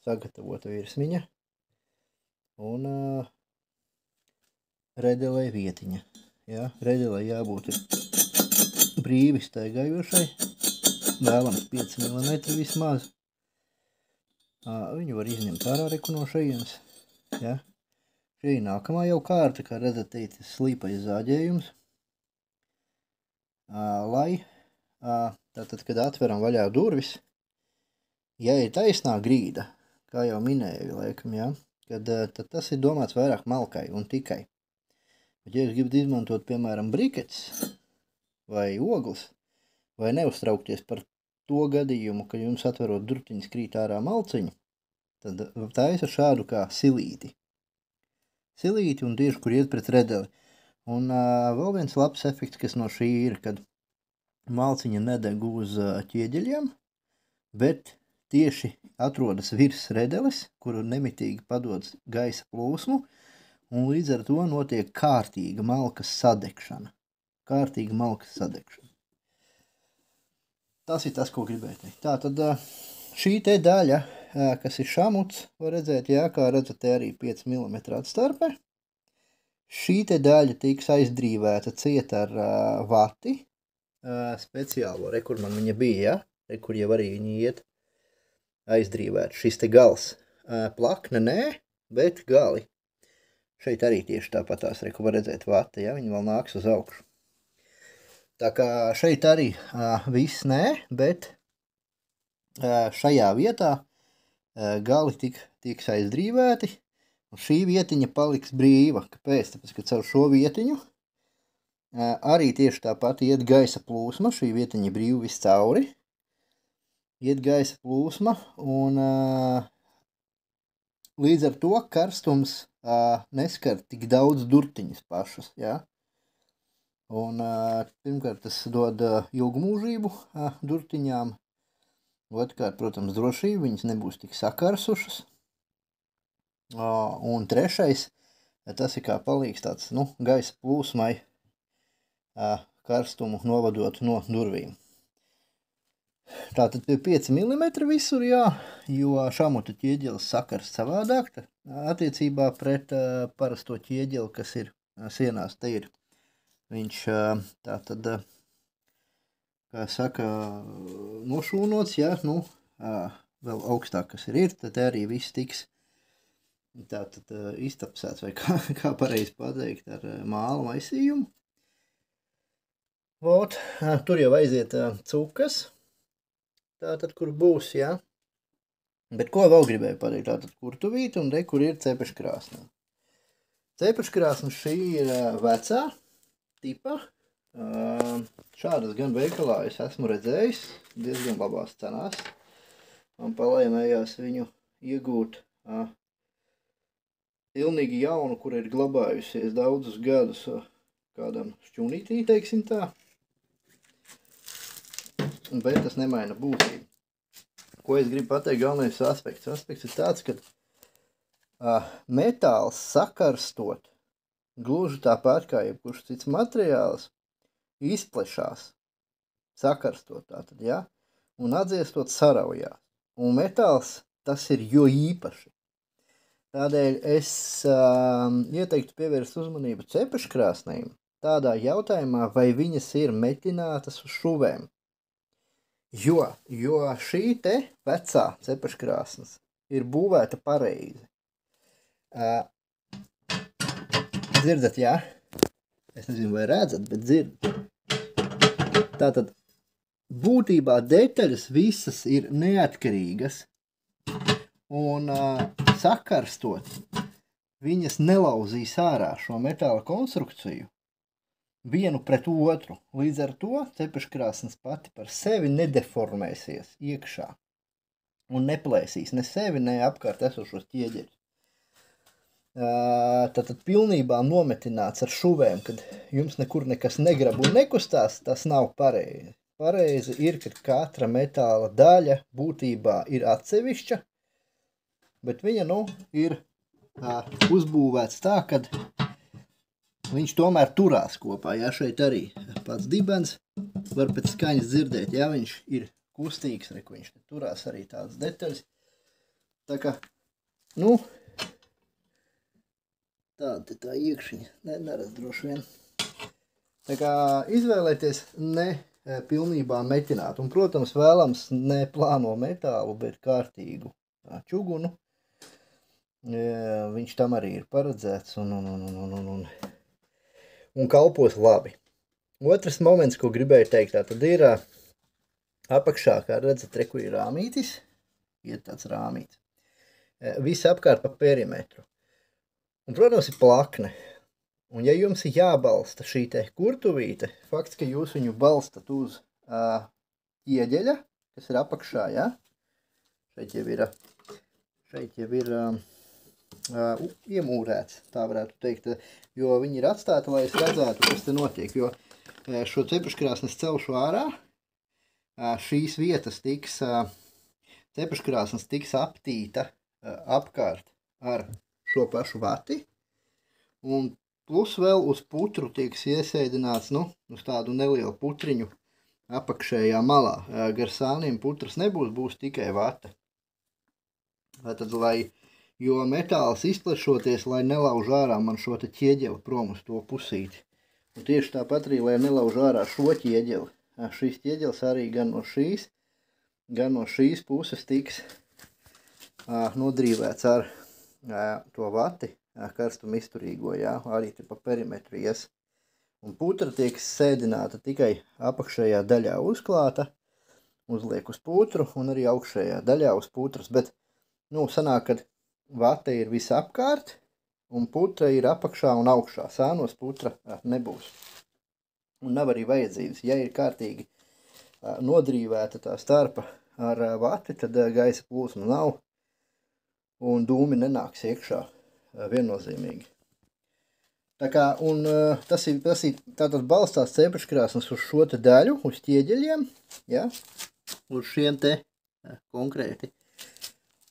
sagatavota virsmiņa un redelē vietiņa. Jā, redelē jābūt brīvi staigājošai, vēlams 5 mm vismaz. Viņu var izņemt ārā reku no šejienes. Ja? Šī ir nākamā jau kārta, kā redzat, teikt, slīpais zāģējums. Lai, tātad, kad atveram vaļā durvis, ja ir taisnā grīda, kā jau minēju, laikam, ja? Tad tas ir domāts vairāk malkai un tikai. Bet, ja jūs gribat izmantot, piemēram, brikets vai ogles, vai neuztraukties par to gadījumu, ka jums atverot durtiņas krīt ārā malciņu, tad taisa šādu kā silīti. Silīti un tieši, kur iet pret redeli. Un vēl viens labs efekts, kas no šī ir, kad malciņa nedeg uz ķieģeļiem, bet tieši atrodas virs redeles, kuru nemitīgi padodas gaisa plūsmu, un līdz ar to notiek kārtīga malkas sadegšana. Kārtīga malkas sadegšana. Tas ir tas, ko gribēju teikt. Tā tad šī te daļa, kas ir šamuts, var redzēt, jā, kā redzat, te arī 5 mm atstarpe. Šī te daļa tiks aizdrīvēta ciet ar vati, speciālo, kur man viņa bija, ja? Kur jau arī viņa iet aizdrīvēt. Šis te gals plakne, nē, bet gali. Šeit arī tieši tāpatās, kur var redzēt vati, ja? Viņa vēl nāks uz augšu. Tā kā šeit arī viss nē, bet šajā vietā gali tiks aizdrīvēti, un šī vietiņa paliks brīva. Kāpēc? Tāpēc, ka caur šo vietiņu Arī tieši tāpat iet gaisa plūsma, šī vietiņa brīvi vis cauri. Iet gaisa plūsma un līdz ar to karstums neskar tik daudz durtiņas pašas, jā. Un pirmkārt tas dod ilgu mūžību durtiņām. Otrkārt, protams, drošība, viņas nebūs tik sakarsušas. Un trešais, tas ir kā palīgs tāds, gaisa plūsmai karstumu novadot no durvīm. Tātad pie 5 mm visur, jā, jo šamuta ķieģelis sakars savādāk, attiecībā pret parasto ķieģeli, kas ir sienās, te ir. Viņš tātad, kā saka, nošūnots, jā, vēl augstāk, kas ir, tad arī viss tiks tātad iztapsēts, vai kā pareizi pateikt, ar māla maisījumu. Vot, tur jau aiziet cukas, tātad, kur būs, jā. Bet ko vēl gribēju pateikt, tātad kurtuvīte un kur ir cepeškrāsna. Cepeškrāsna šī ir vecā tipa. Šādas gan veikalā es esmu redzējis, diezgan labās cenās. Man palēmējās viņu iegūt pilnīgi jaunu, kur ir glabājusies daudzus gadus kādam šķunītī, teiksim tā. Bet tas nemaina būtību. Ko es gribu pateikt, galvenais aspekts? Aspekts ir tāds, ka metāls sakarstot gluži tāpat kā jebkurš cits materiāls izplešās, sakarstot tātad, jā, un atdziestot saraujās. Un metāls tas ir jo īpaši. Tādēļ es ieteiktu pievērst uzmanību cepeškrāsnīm tādā jautājumā, vai viņas ir metinātas uz šuvēm. Jo šī te vecā cepeškrāsnes ir būvēta pareizi. Dzirdat, jā? Es nezinu, vai redzat, bet dzirdat. Tātad būtībā detaļas visas ir neatkarīgas un sakarstot viņas nelauzīs ārā šo metāla konstrukciju vienu pret otru. Līdz ar to cepeškrāsnes pati par sevi nedeformēsies iekšā un neplēsīs ne sevi, ne apkārt esošos ķieģeļus. Tātad pilnībā nometināts ar šuvēm, kad jums nekur nekas negrab un nekustās, tas nav pareizi. Pareizi ir, ka katra metāla daļa būtībā ir atsevišķa, bet viņa, ir uzbūvēts tā, kad viņš tomēr turās kopā, jā, šeit arī pats dibens, var pēc skaņas dzirdēt, jā, viņš ir kustīgs, reku viņš turās arī tādas detaļas. Tā kā, tāda tā iekšiņa, neredz droši vien. Tā kā izvēlēties ne pilnībā metināt, un, protams, vēlams ne plāno metālu, bet kārtīgu čugunu. Viņš tam arī ir paredzēts un kalpos labi. Otrs moments, ko gribēju teikt, tad ir apakšā, kā redzat, reku ir rāmītis, ir tāds rāmītis. Viss apkārt pa perimetru. Un, protams, ir plakne. Un, ja jums ir jābalsta šī te kurtuvīte, fakts, ka jūs viņu balstat uz ķieģeļa, kas ir apakšā, ja? Šeit jau ir iemūrēts, tā varētu teikt, jo viņi ir atstāti, lai es redzētu, kas te notiek, jo šo cepeškrāsnes celšu ārā, šīs vietas cepeškrāsnes tiks aptīta apkārt ar šo pašu vati, un plus vēl uz putru tiek iesēdināts, uz tādu nelielu putriņu apakšējā malā. Gar sāniem putras nebūs, būs tikai vata. Tad, jo metāls izplešoties, lai nelauž ārā man šo te ķieģeli prom uz to pusīti. Un tieši tāpat arī, lai nelauž ārā šo ķieģeli. Šīs ķieģelis arī gan no šīs puses tiks nodrīvēts ar to vati, karstumu izturīgo, jā, arī te pa perimetru ies. Un putra tiek sēdināta tikai apakšējā daļā uzklāta, uzliek uz putru un arī augšējā daļā uz putras, bet, sanāk, kad vate ir visapkārt un putra ir apakšā un augšā. Sānos putra nebūs. un nav arī vajadzības. Ja ir kārtīgi nodrīvēta tā starpa ar vati, tad gaisa plūsma nav un dūmi nenāks iekšā viennozīmīgi. Tā kā, un tas ir tātad balstās cepeškrāsnes uz šo te daļu, uz ķieģeļiem, ja, uz šiem te konkrēti.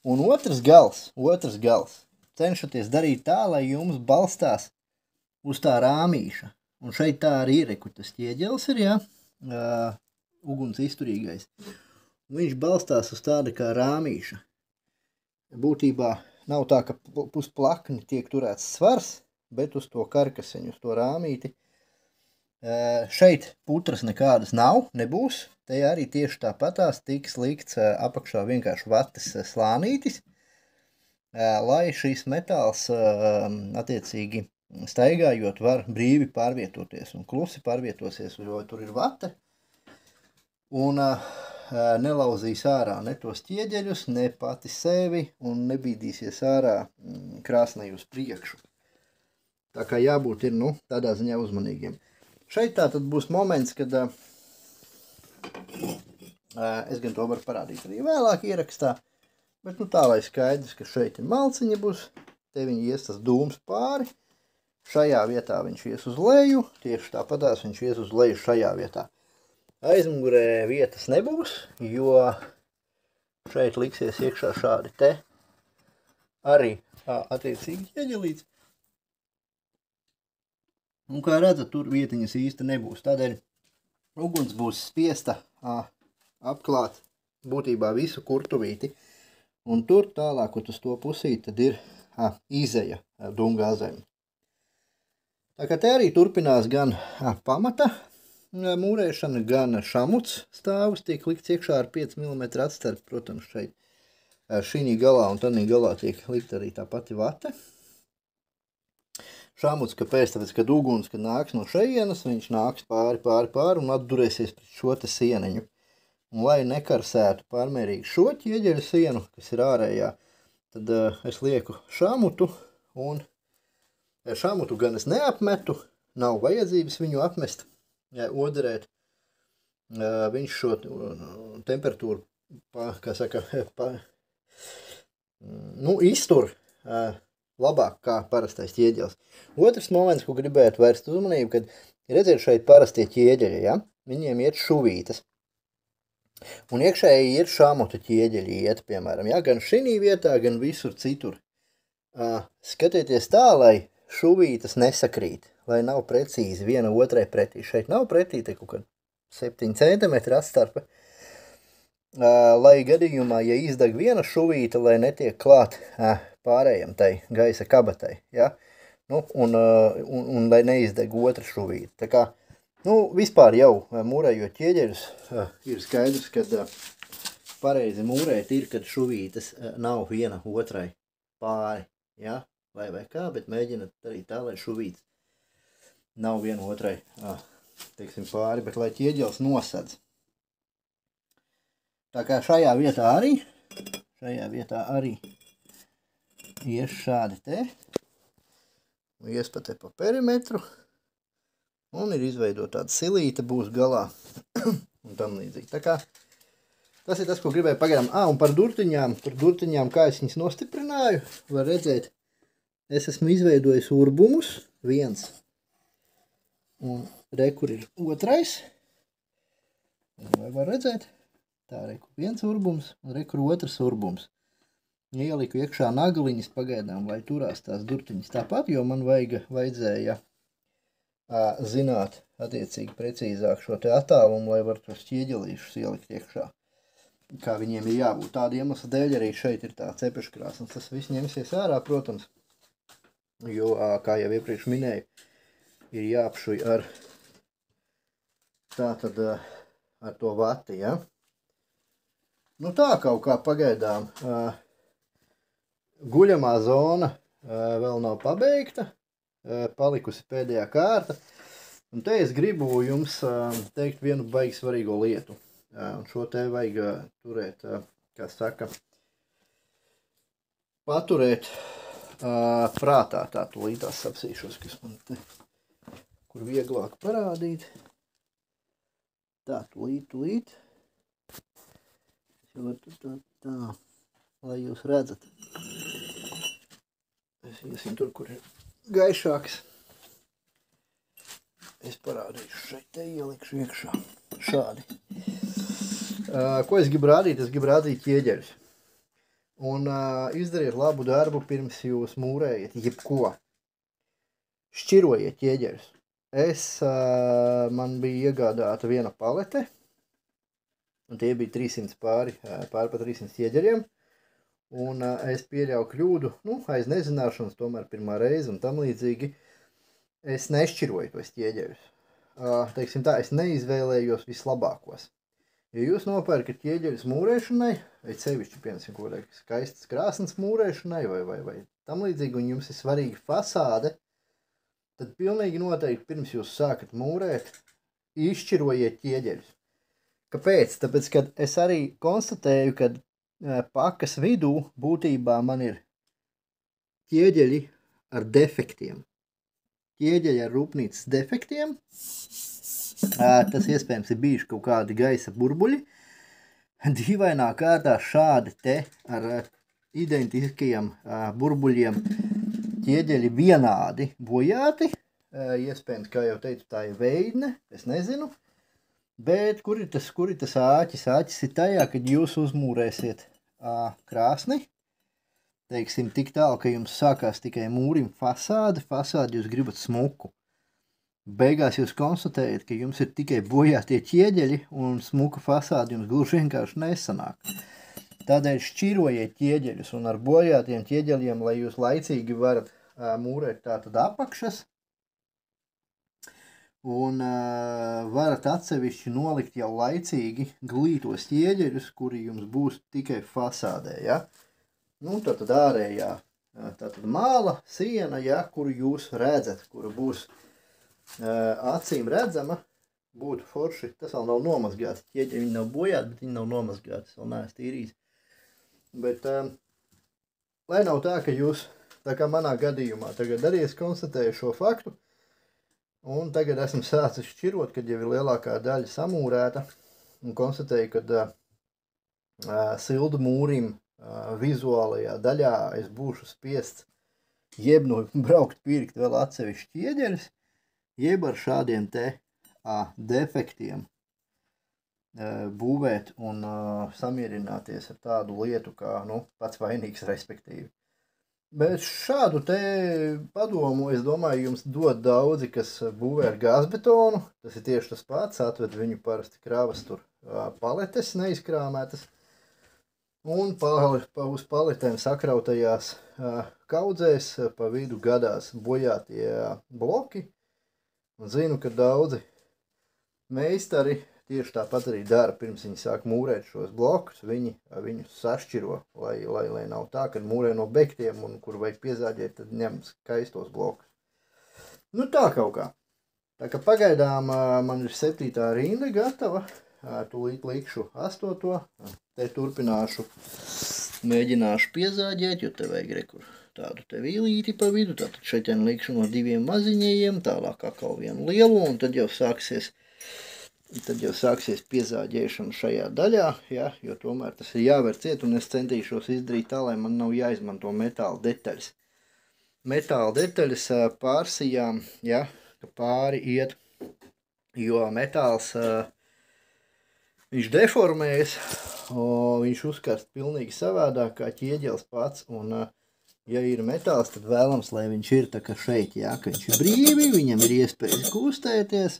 Un otrs gals, cenšaties darīt tā, lai jums balstās uz tā rāmīša. Un šeit tā arī ir, kur tas ķieģelis ir, ja, uguns izturīgais. Un viņš balstās uz tāda kā rāmīša. Būtībā nav tā, ka uz plakni tiek turēts svars, bet uz to karkasiņu, uz to rāmīti. Šeit putras nekādas nav, nebūs. Te arī tieši tāpatās tiks likts apakšā vienkārši vates slānītis, lai šīs metāls attiecīgi staigājot var brīvi pārvietoties un klusi pārvietosies, jo tur ir vate un nelauzīs ārā ne tos ķieģeļus, ne pati sevi un nebīdīsies ārā krāsnai uz priekšu. Tā kā jābūt ir, tādā ziņā uzmanīgiem. Šeit tā tad būs moments, kad es gan to varu parādīt arī vēlāk ierakstā, bet tā, lai skaidrs, ka šeit ir malciņa būs, te viņi ies tas dūms pāri, šajā vietā viņš ies uz leju, tieši tāpatās viņš ies uz leju šajā vietā. Aizmugurē vietas nebūs, jo šeit liksies iekšā šādi te arī attiecīgi ķieģelīts. Un kā redzat, tur vietiņas īsti nebūs. Tādēļ uguns būs spiesta apklāt būtībā visu kurtuvīti. Un tur tālāk, uz to pusīt, tad ir izeja dungāzēm. Tā kā te arī turpinās gan pamata mūrēšana, gan šamuts stāvus tiek likts iekšā ar 5 mm atstarpi. Protams, šeit šī galā un tādī galā tiek likt arī tā pati vate. Šamuts, kāpēc? Tāpēc, kad uguns, kad nāks no šejienes, viņš nāks pāri un atdurēsies pret šo te sieniņu. Un, lai nekarsētu pārmērīgi šo ķieģeļu sienu, kas ir ārējā, tad es lieku šamutu, un šamutu gan es neapmetu, nav vajadzības viņu apmest, oderēt. Viņš šo temperatūru, kā saka, iztur labāk kā parastais ķieģelis. Otrs moments, ko gribētu vērst uzmanību, kad redziet šeit parastie ķieģeļi, ja? Viņiem iet šuvītas. Un iekšēji ir šamuta ķieģeļi iet, piemēram, ja? Gan šī vietā, gan visur citur. Skatieties tā, lai šuvītas nesakrīt, lai nav precīzi viena otrai pretī. Šeit nav pretī, te kaut kad 7 cm atstarpe. Lai gadījumā, ja izdeg viena šuvīta, lai netiek klāt pārējam tai gaisa kabatai, ja? Un lai neizdeg otra šuvīta. Tā kā, vispār jau mūrējot ķieģeļus ir skaidrs, kad pareizi mūrēt ir, kad šuvītas nav viena otrai pāri, ja? Vai kā, bet mēģināt darīt tā, lai šuvītas nav viena otrai, teiksim, pāri, bet lai ķieģelis nosedz. Tā kā šajā vietā arī ies šādi te, ies pa te pa perimetru, un ir izveidot tāda silīte būs galā, un tam līdzīgi. Tā kā tas ir tas, ko gribēju pagaidām. Un par durtiņām, kā es viņas nostiprināju, var redzēt, es esmu izveidojis urbumus, viens, un rekur ir otrais, vai var redzēt? Tā rekur viens urbums, un rekur otrs urbums. Ieliku iekšā nagaliņas pagaidām, lai turās tās durtiņas tāpat, jo man vajadzēja zināt attiecīgi precīzāk šo te attālumu, lai var tos ķieģelīšus ielikt iekšā, kā viņiem ir jābūt. Tāda iemesla dēļ arī šeit ir tā cepeškrāsnes. Tas viss ņemsies ārā, protams, jo, kā jau iepriekš minēju, ir jāapšuj ar to vati, ja? Tā kaut kā pagaidām guļamā zona vēl nav pabeigta, palikusi pēdējā kārta. Un te es gribu jums teikt vienu baigi svarīgo lietu. Un šo te vajag turēt, kā saka, paturēt prātā. Tā tūlītās sapsīšos, kas man te, kur vieglāk parādīt. Tā, tūlīt. Tā, lai jūs redzat. Es iesim tur, kur ir gaišāks. Es parādīšu šeit, te ielikšu iekšā. Šādi. Ko es gribu rādīt? Es gribu rādīt ķieģeļus. Un izdariet labu darbu, pirms jūs mūrējat jebko. Šķirojiet ķieģeļus. Man bija iegādāta viena palete, un tie bija 300 pāri pa 300 ķieģeļiem. Un es pieļauju kļūdu, aiz nezināšanas, tomēr pirmā reize un tam līdzīgi, es nešķiroju tos ķieģeļus. Teiksim tā, es neizvēlējos vislabākos. Ja jūs nopērkat ķieģeļus mūrēšanai, vai sevišķi, piemēram, ko skaistas krāsnes mūrēšanai, vai tam līdzīgi, un jums ir svarīga fasāde, tad pilnīgi noteikti pirms jūs sākat mūrēt, izšķirojiet ķieģeļus. Kāpēc? Tāpēc, kad es arī konstatēju, ka pakas vidū būtībā man ir ķieģeļi ar defektiem. Ķieģeļi ar rūpnīcas defektiem. Tas iespējams ir bijuši kaut kādi gaisa burbuļi. Dīvainā kārtā šādi te ar identiskajiem burbuļiem ķieģeļi vienādi bojāti. Iespējams, kā jau teicu, tā ir veidne, es nezinu. Bet kur ir tas āķis? Āķis ir tajā, kad jūs uzmūrēsiet krāsni. Teiksim, tik tālu, ka jums sākās tikai mūrim fasāde jūs gribat smuku. Beigās jūs konstatējat, ka jums ir tikai bojātie ķieģeļi un smuka fasāde jums gluži vienkārši nesanāk. Tādēļ šķirojiet ķieģeļus un ar bojātiem ķieģeļiem, lai jūs laicīgi varat mūrēt tātad apakšas. Un varat atsevišķi nolikt jau laicīgi glītos ķieģeļus, kuri jums būs tikai fasādē, ja? Tātad ārējā, tātad māla, siena, ja, kuru jūs redzat, kura būs acīm redzama, būtu forši. Tas vēl nav nomazgāts, ķieģeļi viņi nav bojāti, bet viņi nav nomazgāti, vēl neesmu tīrījis. Bet, lai nav tā, ka jūs, tā kā manā gadījumā, tagad arī es konstatēju šo faktu, un tagad esmu sācis šķirot, kad jau ir lielākā daļa samūrēta, un konstatēju, ka sildu mūrim vizuālajā daļā es būšu spiests jeb braukt pirkt vēl atsevišķi ķieģeļus, jeb ar šādiem te defektiem būvēt un samierināties ar tādu lietu kā pats vainīgs respektīvi. Bet šādu te padomu, es domāju, jums dod daudzi, kas būvē ar gāzbetonu. Tas ir tieši tas pats, atved viņu parasti krāvas tur paletes neizkrāmētas. Un uz paletēm sakrautajās kaudzēs pa vidu gadās bojātie bloki. Un zinu, ka daudzi meistari tieši tāpat arī dara, pirms viņi sāk mūrēt šos blokus, viņus sašķiro, lai nav tā, kad mūrē no bektiem, un kur vajag piezāģēt, tad ņem skaistos blokus. Tā kaut kā. Tā kā pagaidām man ir 7. rinda gatava, tūlīt likšu 8. Te turpināšu, mēģināšu piezāģēt, jo te vajag rekur tādu te vīlīti pa vidu, tātad šeit likšu no 2 maziņajiem, tālāk atkal vienu lielo, un tad jau sāksies piezāģēšana šajā daļā, ja, jo tomēr tas ir jāver ciet, un es centīšos izdarīt tā, lai man nav jāizmanto metāla detaļas. Metāla detaļas pārsijām, ja, ka pāri iet, jo metāls, viņš deformējas, viņš uzkarst pilnīgi savādāk kā ķieģelis pats, un ja ir metāls, tad vēlams, lai viņš ir tā kā šeit, ja, ka viņš ir brīvi, viņam ir iespējas kustēties,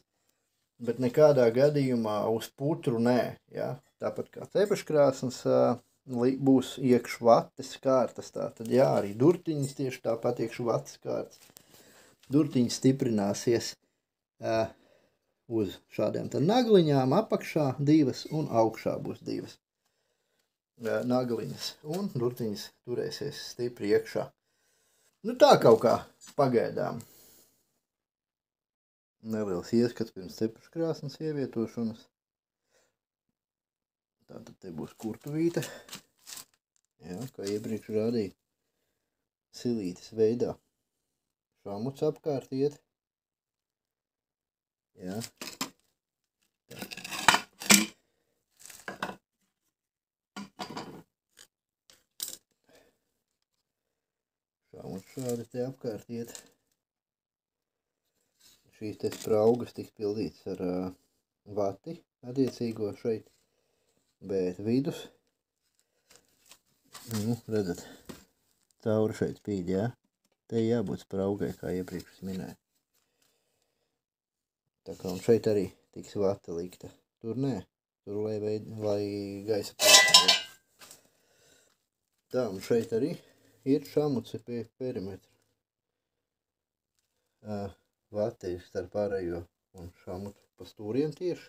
bet nekādā gadījumā uz putru nē, ja? Tāpat kā cepeškrāsnes būs iekšu vates kārtas, tātad jā, arī durtiņas tieši tāpat iekšu vates kārtas. Durtiņas stiprināsies uz šādiem tad nagliņām, apakšā 2 un augšā būs 2 nagliņas, un durtiņas turēsies stipri iekšā. Tā kaut kā pagaidām. Neliels ieskats pirms cepeškrāsnes ievietošanas. Tātad te būs kurtuvīte. Jā, kā iepriekš rādīja, silītes veidā. Šamuts apkārt iet. Jā. Tā. šādi te apkārt iet. Šīs te spraugas tiks pildītas ar vati attiecīgo šeit, bet vidus, nu, redzat, cauri šeit spīd, jā. Te jābūt spraugai, kā iepriekš minēju. Tā kā un šeit arī tiks vata likta. Tur nē, tur lai gaisa plūsma. Tā, un šeit arī ir šamuci pie perimetra. Vata ir starp pārējo un šamutu pa stūriem tieši.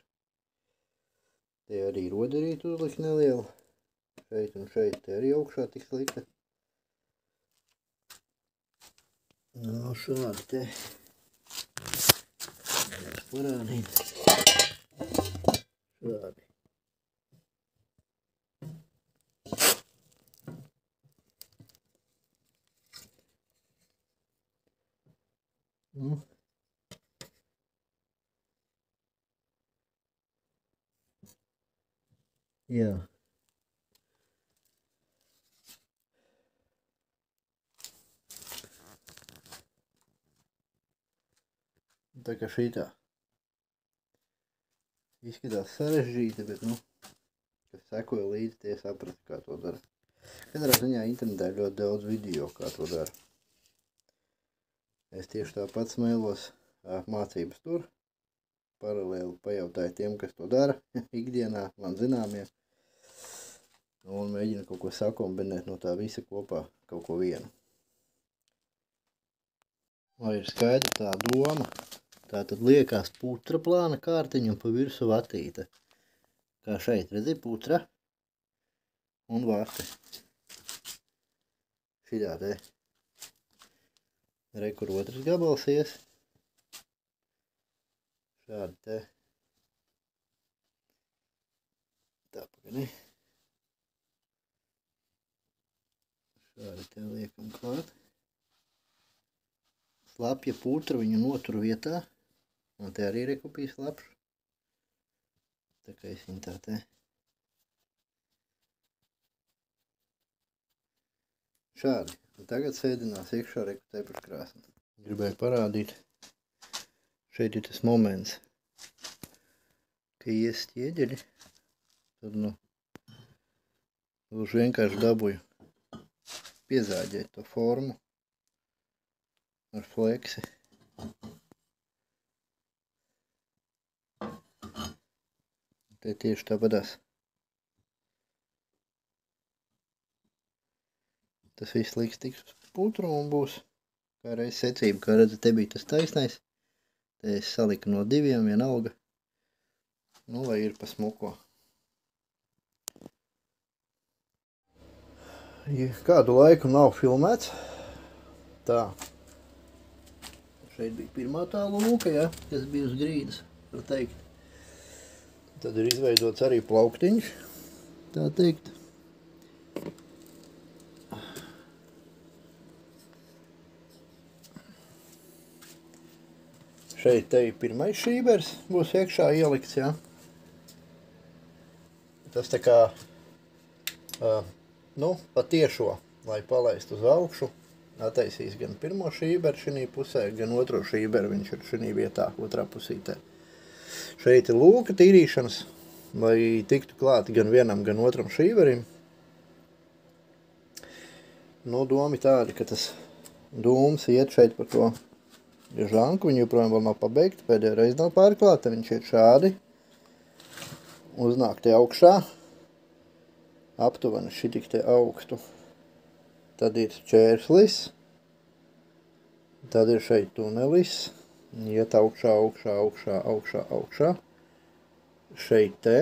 Te arī roderīti uzlikt nelielu. Šeit un šeit te arī augšā tiks likta. No šādi te. Parādīt. Šādi. Nu. Jā. Tā kā šitā. Izskatās sarežģīta, bet, nu, kas sekoja līdzi, tie saprast, kā to dara. Katrā ziņā internetā ir ļoti daudz video, kā to dara. Es tieši tāpat smēlos mācības tur. Paralēli pajautāju tiem, kas to dara ikdienā, man zināmie. Un mēģinu kaut ko sakombinēt no tā visa kopā, kaut ko vienu. Lai ir skaidra tā doma. Tā tad liekās putra plāna kārtiņa un pa virsu vatīte. Kā šeit, redzi, putra un vate. Šitā te. Re, kur otrs gabals ies. Šādi te. Tā pagani. Šādi te liekam klāt. Slapja putra viņu notur vietā. Un te arī rekupīs slapšu. Tā kā es viņu tā te. Šādi. Un tagad sēdinās iekšā reku te par krāsni. Gribēju parādīt. Šeit ir tas moments, ka ies ķieģeļi. Tad, nu, vienkārši dabūju piezāģēt to formu ar fleksi. Te tieši tāpatās. Tas viss liks tiks putru un būs kā reiz secība, kā redzat, te bija tas taisnais. Te es saliku no diviem vienalga. Nu, lai ir pa smuko. Ja kādu laiku nav filmēts. Tā. Šeit bija pirmā tā lūka, ja, kas bija uz grīdas, var teikt. Tad ir izveidots arī plauktiņš, tā teikt. Šeit te ir pirmais šībers, būs iekšā ielikts, ja. Tas tā kā, nu, pa tiešo, lai palaist uz augšu, attaisīs gan pirmo šīberu šinī pusē, gan otro šīberu viņš ir šinī vietā, otrā pusītē. Šeit ir lūka tīrīšanas, lai tiktu klāti gan vienam, gan otram šīberim. Nu, domi tādi, ka tas dūms iet šeit par to žanku, viņi joprojām vēl nav pabeigti, pēdējā reiz nav pārklāta, viņš iet šādi, uznāk te augšā, aptuveni šitik te augstu. Tad ir čērslis, tad ir šeit tunelis, iet augšā, augšā, augšā, augšā, augšā. Šeit te,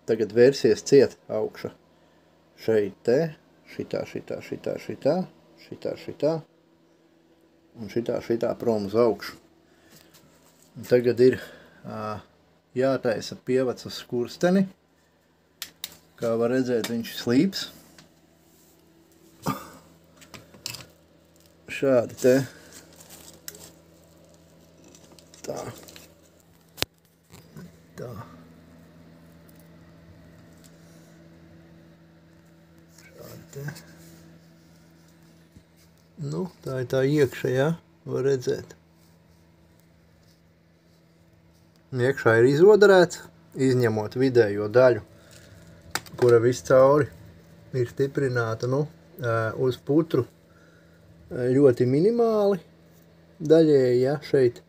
tagad vērsies ciet augša. Šeit te, šitā, šitā, šitā, šitā, šitā, šitā, un šitā prom uz augšu. Un tagad ir jātaisa pievads uz skursteni. Kā var redzēt, viņš slīps. Šādi te. Tā. Tā. Šādi te. Nu, tā ir tā iekšējā, var redzēt. Iekšā ir izodarēts, izņemot vidējo daļu, kura viscauri ir stiprināta, nu, uz putru ļoti minimāli daļēji, ja, šeit,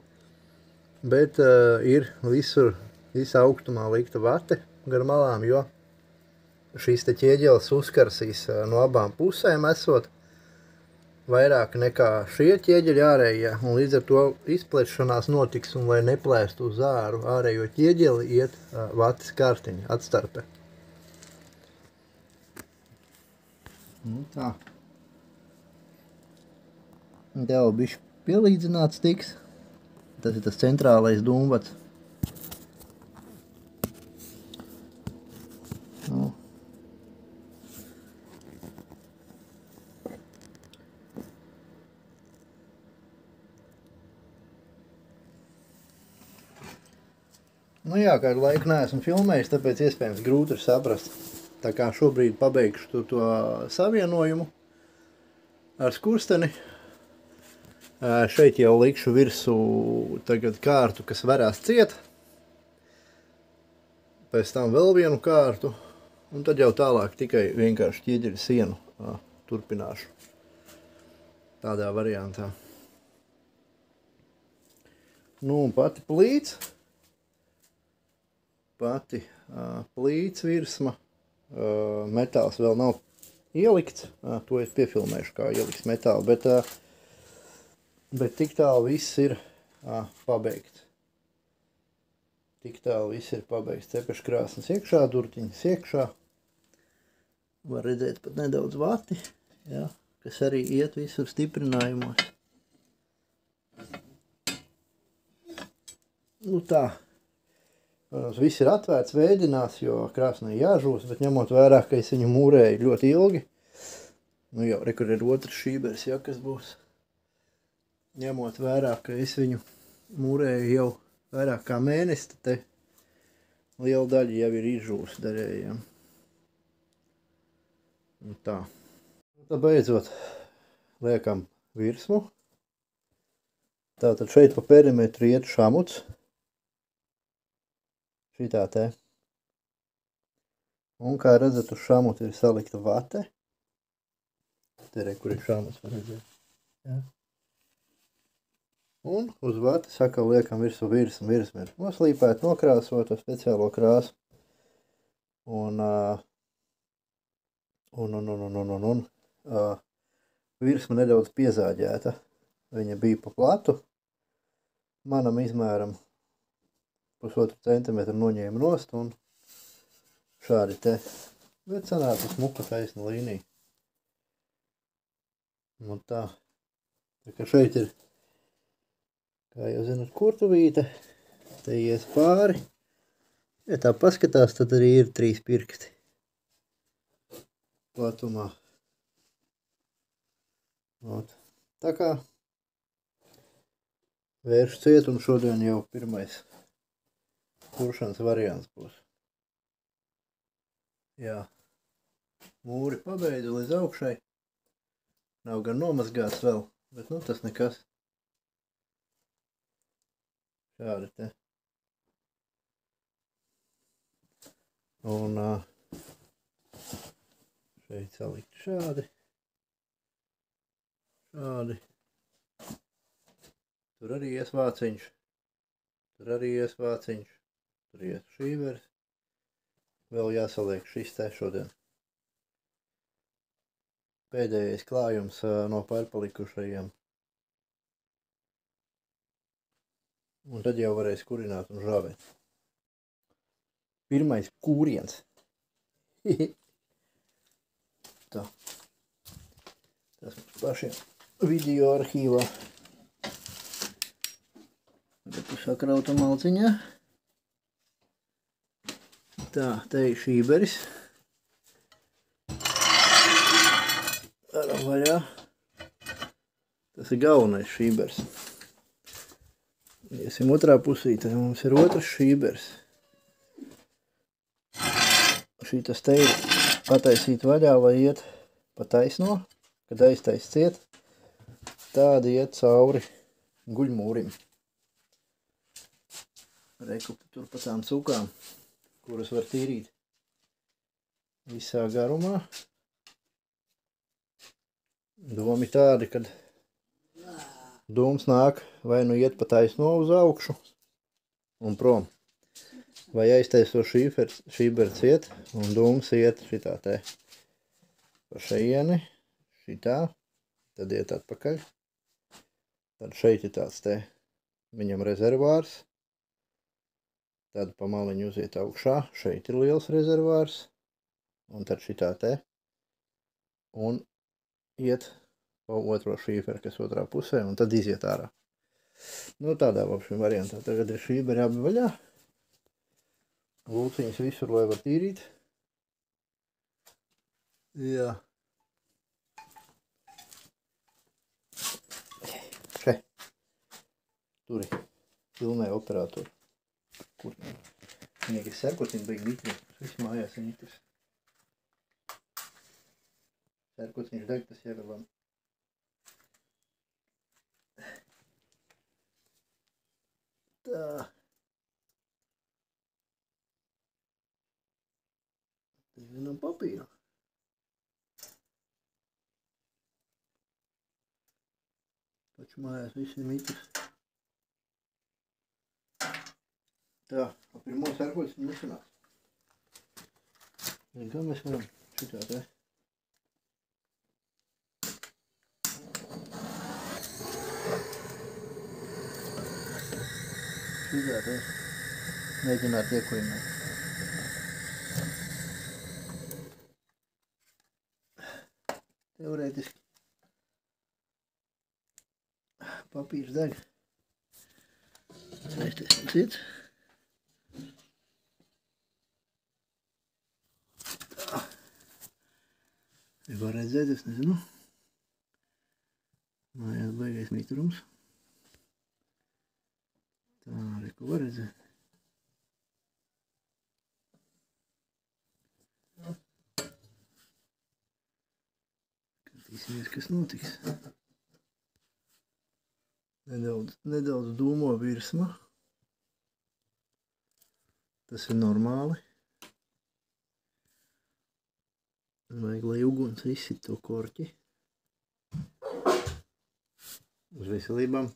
bet ir visur, visā augstumā likta vate gar malām, jo šīs te ķieģeles uzkarsīs no abām pusēm esot vairāk nekā šie ķieģeļi ārējie, un līdz ar to izplešanās notiks, un lai neplēstu uz āru ārējo ķieģeli, iet vates kārtiņa atstarpe. Nu tā. Tev bišķi pielīdzināts tiks. Tas ir tas centrālais dūmvads. Nu. Nu jā, kādu laiku neesmu filmējis, tāpēc iespējams grūti ir saprast. Tā kā šobrīd pabeigšu to savienojumu ar skursteni. Šeit jau likšu virsū tagad kārtu, kas varās ciet. Pēc tam vēl vienu kārtu. Un tad jau tālāk tikai vienkārši ķieģeļu sienu turpināšu. Tādā variantā. Nu un pati plīts. Pati plīts virsma. Metāls vēl nav ielikts, to es piefilmēšu, kā ieliks metālu, bet tik tālu viss ir pabeigts. Tik tālu viss ir pabeigts. Cepeškrāsnes iekšā, durtiņas iekšā. Var redzēt pat nedaudz vati, ja, kas arī iet visur stiprinājumos. Nu tā. Viss ir atvērts, vēdinās, jo krāsnē jāžūs, bet ņemot vērā, ka es viņu mūrēju ļoti ilgi. Nu jau, rekur ir otrs šībers, ja, kas būs. Ņemot vērā, ka es viņu mūrēju jau vairāk kā mēnesi, tad te liela daļa jau ir izžūs daļējiem. Un tā. Tad beidzot liekam virsmu. Tātad šeit pa perimetru iet šamuts. Šitā te. Un kā redzat, uz šamuta ir salikta vate. Te re, kur ir šamuts, var redzēt. Ja. Un uz vates atkal liekam virsmu virsmu ir noslīpēt, nokrāsot ar speciālo krāsu. Un virsma nedaudz piezāģēta. Viņa bija pa platu. Manam izmēram 1,5 centimetru noņēma nost un šādi te. Bet sanāca smuka taisna līnija. Un tā. Tā kā šeit ir, kā jau zināt, kurtuvīte. Te ies pāri. Ja tā paskatās, tad arī ir 3 pirksti platumā. Ot. Tā kā vēršu ciet un šodien jau pirmais kuršanas variants būs. Jā. Mūri pabeidzu līdz augšai. Nav gan nomazgāts vēl, bet nu tas nekas. Šādi te. Un šeit salikt šādi. Šādi. Tur arī ies vāciņš. Tur arī ies vāciņš. Tur ies šīveris. Vēl jāsaliek šis te šodien. Pēdējais klājums no pārpalikušajiem. Un tad jau varēs kurināt un žāvēt. Pirmais kūriens. Tā. Tas mums pašiem video arhīvā. Bet sakrauta malciņā. Tā, te ir šīberis. Varam vaļā. Tas ir galvenais šībers. Iesim otrā pusītē, mums ir otrs šībers. Šitas te ir pataisīt vaļā, lai iet pa taisno, kad aiztais ciet. tāda iet cauri guļmūrim. Rekupi tur pa tām cukām, kuras var tīrīt visā garumā. Domi tādi, kad dūms nāk vai nu iet pa taisno uz augšu un prom, vai aiztaiso šīberts iet un dūms iet šitā te pa šeieni, šitā, tad iet atpakaļ. Tad šeit ir tāds te viņam rezervārs. Tad pa maliņu uziet augšā, šeit ir liels rezervārs, un tad šitā te, un iet pa otro šīferu, kas otrā pusē, un tad iziet ārā. Nu, tādā vapšiem variantā. Tagad ir šīberi abi vaļā. Lūciņas visur, lai var tīrīt. Jā. Še. Turi. Pilnē operātori. Kur? Viņai, kas serkotiņi bija mitri. Viss mājās ir mitris. Serkotiņš deg, tas jau ir labi. Tā. Tas vienam papīru. Taču mājās viss ir mitris. Tā, pirmo serkotis nesanās. Kā mēs varam šitā te. Šitā te mēģināt iekurināt. Teorētiski papīrs deg. Aiztiesim cits. Var redzēt, es nezinu. Mājās baigais mitrums. Tā arī, ko var redzēt. Skatīsimies, kas notiks. Nedaudz dūmo virsma. Tas ir normāli. Vajag, lai uguns izsit to korķi. Uz veselībām.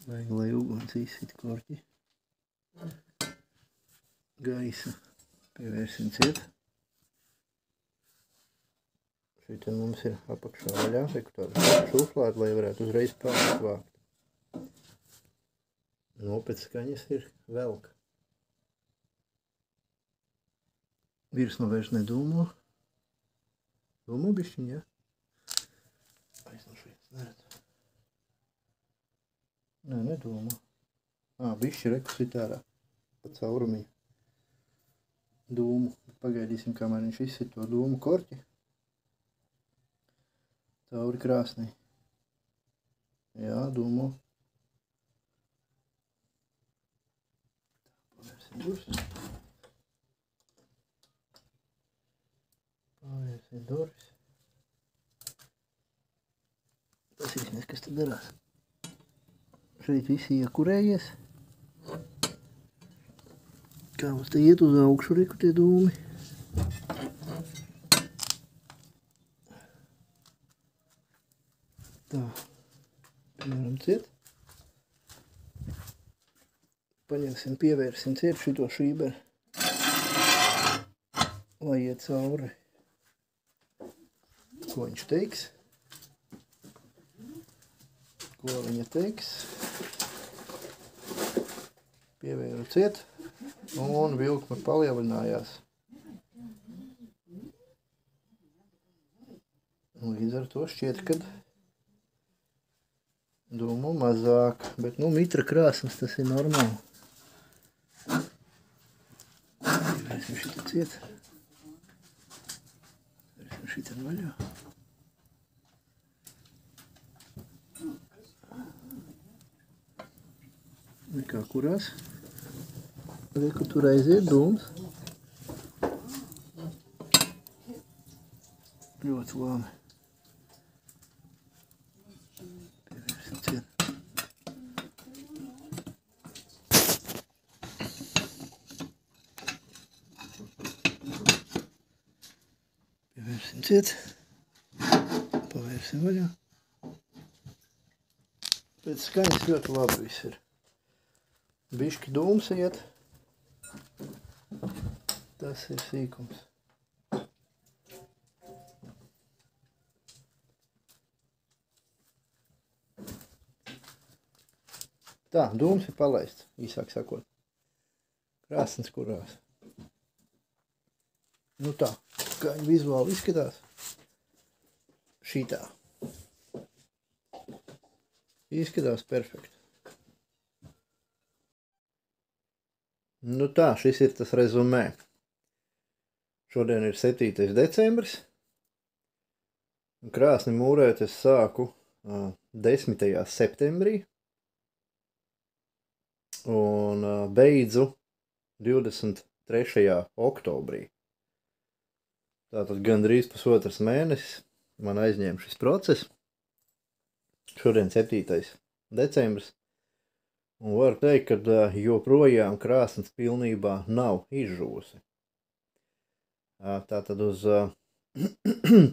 Vajag, lai uguns izsit korķi. Gaisa pievērsim ciet. Šeit mums ir apakšā vaļā, tāda šuflāta, lai varētu uzreiz pārvākt. No pēc skaņas ir velka. Virs no vairs nedūmo. Dūmo bišķiņ, jā? Aiznošies, neredz. Nē, nedūmo. Bišķi reku sit ārā. Pa caurumiņu. Dūmu. Pagaidīsim, kamēr viņš izsit to dūmu korķi. Cauri krāsnī. Jā, dūmo. Pavērsim durvis. Pavērsim durvis. Pasīsimies, kas tad darās. Šeit visi iekurējies. Kā mums te iet uz augšu, reku tie dūmi. Tā, piemēram ciet. Paņemsim, pievērsim ciet šito šīberi, lai iet cauri. Ko viņš teiks? Ko viņa teiks? Pievēru ciet un vilkme palielinājās. Līdz ar to šķiet, kad dūmu mazāk, bet mitra krāsnes tas ir normāli. Pievēsim šitā ciet. Vērsim šitā vaļā. Nekā kurās. Reku tur aiziet dūms. Ļoti labi. Vērsim ciet. Pavērsim vaļā. Pēc skaņas ļoti labi viss ir. Bišķi dūms iet. Tas ir sīkums. Tā, dūms ir palaists, īsāk sakot. Krāsns kurās. Nu tā, kā viņi vizuāli izskatās. Šitā. Izskatās perfekti. Nu tā, šis ir tas rezumē. Šodien ir 7. decembris. Krāsni mūrēt es sāku 10. septembrī. Un beidzu 23. oktobrī. Tātad gandrīz pusotras mēnesis man aizņēma šis process. Šodien 7. decembris. Un varu teikt, ka joprojām krāsns pilnībā nav izžūsi. Tātad uz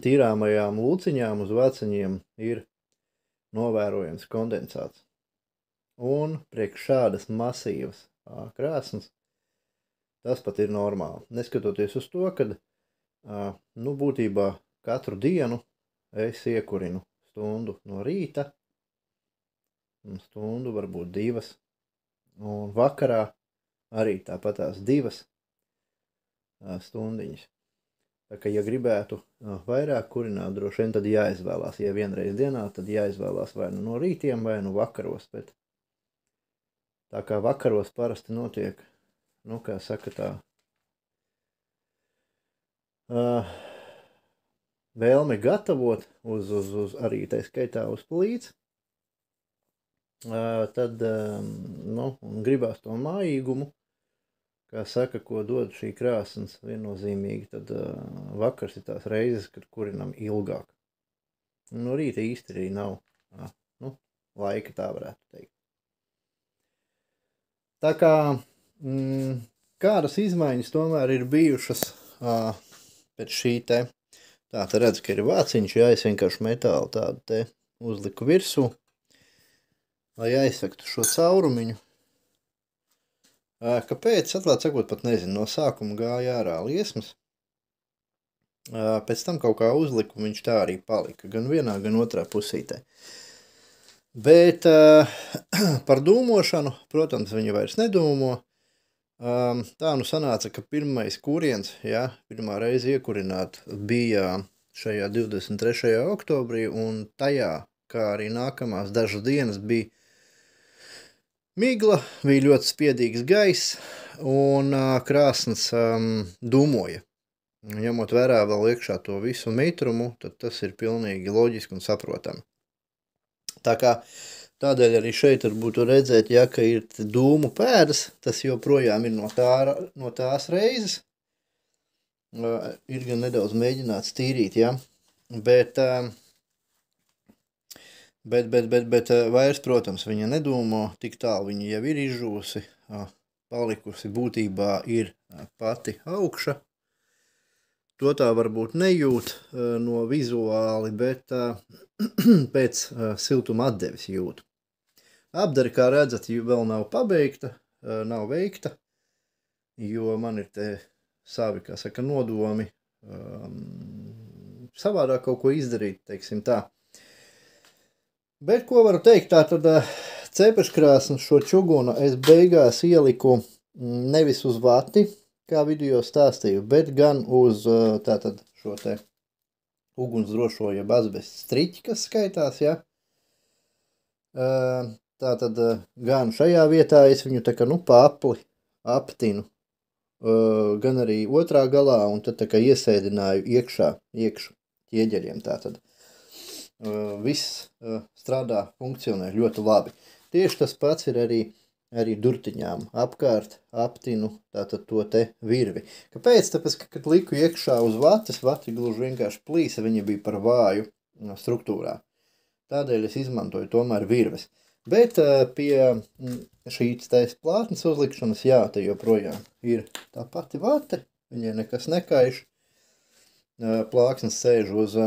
tīrāmajām lūciņām, uz vaciņiem ir novērojams kondensāts. Un priekš šādas masīvas krāsnes tas pat ir normāli. Neskatoties uz to, ka būtībā katru dienu es iekurinu stundu no rīta, stundu, varbūt 2, un vakarā arī tāpatās 2 stundiņas. Tā kā, ja gribētu vairāk kurināt, droši vien tad jāizvēlās. Ja vienreiz dienā, tad jāizvēlās vai nu no rītiem, vai nu vakaros, bet tā kā vakaros parasti notiek, nu, kā saka tā, vēlme gatavot uz arī tā skaitā uz plīts, tad, gribās to mājīgumu, kā saka, ko dod šī krāsns viennozīmīgi, tad vakars ir tās reizes, kad kurinam ilgāk. No rīta īsti arī nav, laika tā varētu teikt. Tā kā kādas izmaiņas tomēr ir bijušas pēc šī te, tā redz, ka ir vāciņš, jā, es vienkārši metālu tādu te uzliku virsū, lai aizsaktu šo caurumiņu. Kāpēc? Atklāt sakot, pat nezinu, no sākuma gāja ārā liesmas. Pēc tam kaut kā uzliku, viņš tā arī palika, gan vienā, gan otrā pusītē. Bet par dūmošanu, protams, viņa vairs nedūmo. Tā nu sanāca, ka pirmais kuriens, jā, pirmā reize iekurināt bija šajā 23. oktobrī, un tajā, kā arī nākamās dažas dienas, bija migla, bija ļoti spiedīgs gaiss, un krāsns dūmoja. Ņemot vērā vēl iekšā to visu mitrumu, tad tas ir pilnīgi loģiski un saprotami. Tā kā tādēļ arī šeit būtu redzēt, ja, ka ir dūmu pēdas, tas joprojām ir no tās reizes. Ir gan nedaudz mēģināts tīrīt, ja, bet vairs, protams, viņa nedūmo, tik tālu viņa jau ir izžūsi, palikusi būtībā ir pati augša. To tā varbūt nejūt no vizuāli, bet pēc siltuma atdevis jūt. Apdare, kā redzat, vēl nav pabeigta, nav veikta, jo man ir te savi, kā saka, nodomi savādāk kaut ko izdarīt, teiksim tā. Bet ko varu teikt, tā tad cepeškrāsnu šo čugunu es beigās ieliku nevis uz vati, kā video stāstīju, bet gan uz tātad šo te ugunsdrošo jeb azbests striķi, kas skaitās, ja. Tātad gan šajā vietā es viņu tā kā, pa apli aptinu, gan arī otrā galā, un tad tā kā iesēdināju iekšu ķieģeļiem tātad. Viss strādā, funkcionē ļoti labi. Tieši tas pats ir arī durtiņām apkārt aptinu tātad to te virvi. Kāpēc? Tāpēc, kad liku iekšā uz vatas, vati gluži vienkārši plīsa, viņa bija par vāju struktūrā. Tādēļ es izmantoju tomēr virves. Bet pie šīs tais plātnes uzlikšanas, jā, te joprojām ir tā pati vate, viņai nekas nekaiš. plāksnes sēž uz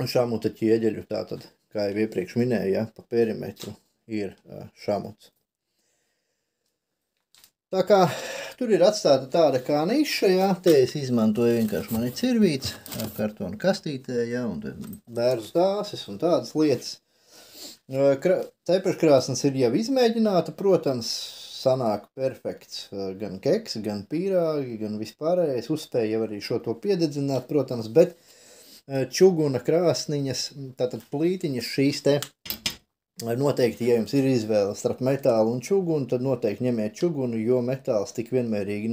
šamuta ķieģeļu, tātad, kā jau iepriekš minēju, ja, pa perimetru ir šamuts. Tā kā tur ir atstāta tāda kā niša, jā, te es izmantoju vienkārši mani cirvīts, kartona kastītē, jā, un bērzu dāses un tādas lietas. Cepeškrāsnes ir jau izmēģināta, protams, sanāk perfekts gan keks, gan pīrāgi, gan vispārējais, uzspēja jau arī šo to piededzināt, protams, bet čuguna krāsniņas, tātad plītiņas šīs te, noteikti, ja jums ir izvēle starp metālu un čugunu, tad noteikti ņemiet čugunu, jo metāls tik vienmērīgi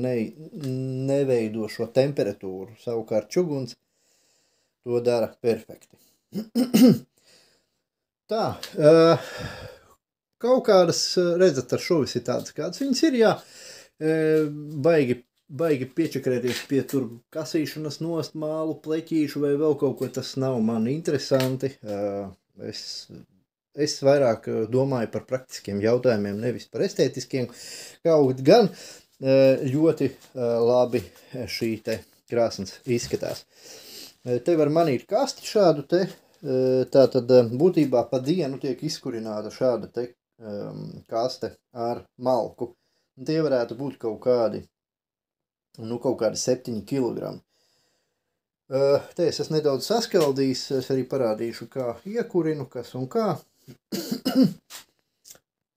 neveido šo temperatūru, savukārt čuguns to dara perfekti. Tā, kaut kādas, redzat, ar šovis ir tādas, kādas viņas ir, jā, baigi piečakrēties pie tur kasīšanas nost, mālu, pleķīšu vai vēl kaut ko, tas nav man interesanti. Es vairāk domāju par praktiskiem jautājumiem, nevis par estētiskiem, kaut gan ļoti labi šī te krāsnes izskatās. Te var manīt kasti šādu te, tātad būtībā pa dienu tiek izkurināta šāda te kaste ar malku. Tie varētu būt kaut kādi 7 kilogrami. Te es esmu nedaudz saskaldījis, es arī parādīšu, kā iekurinu, kas un kā.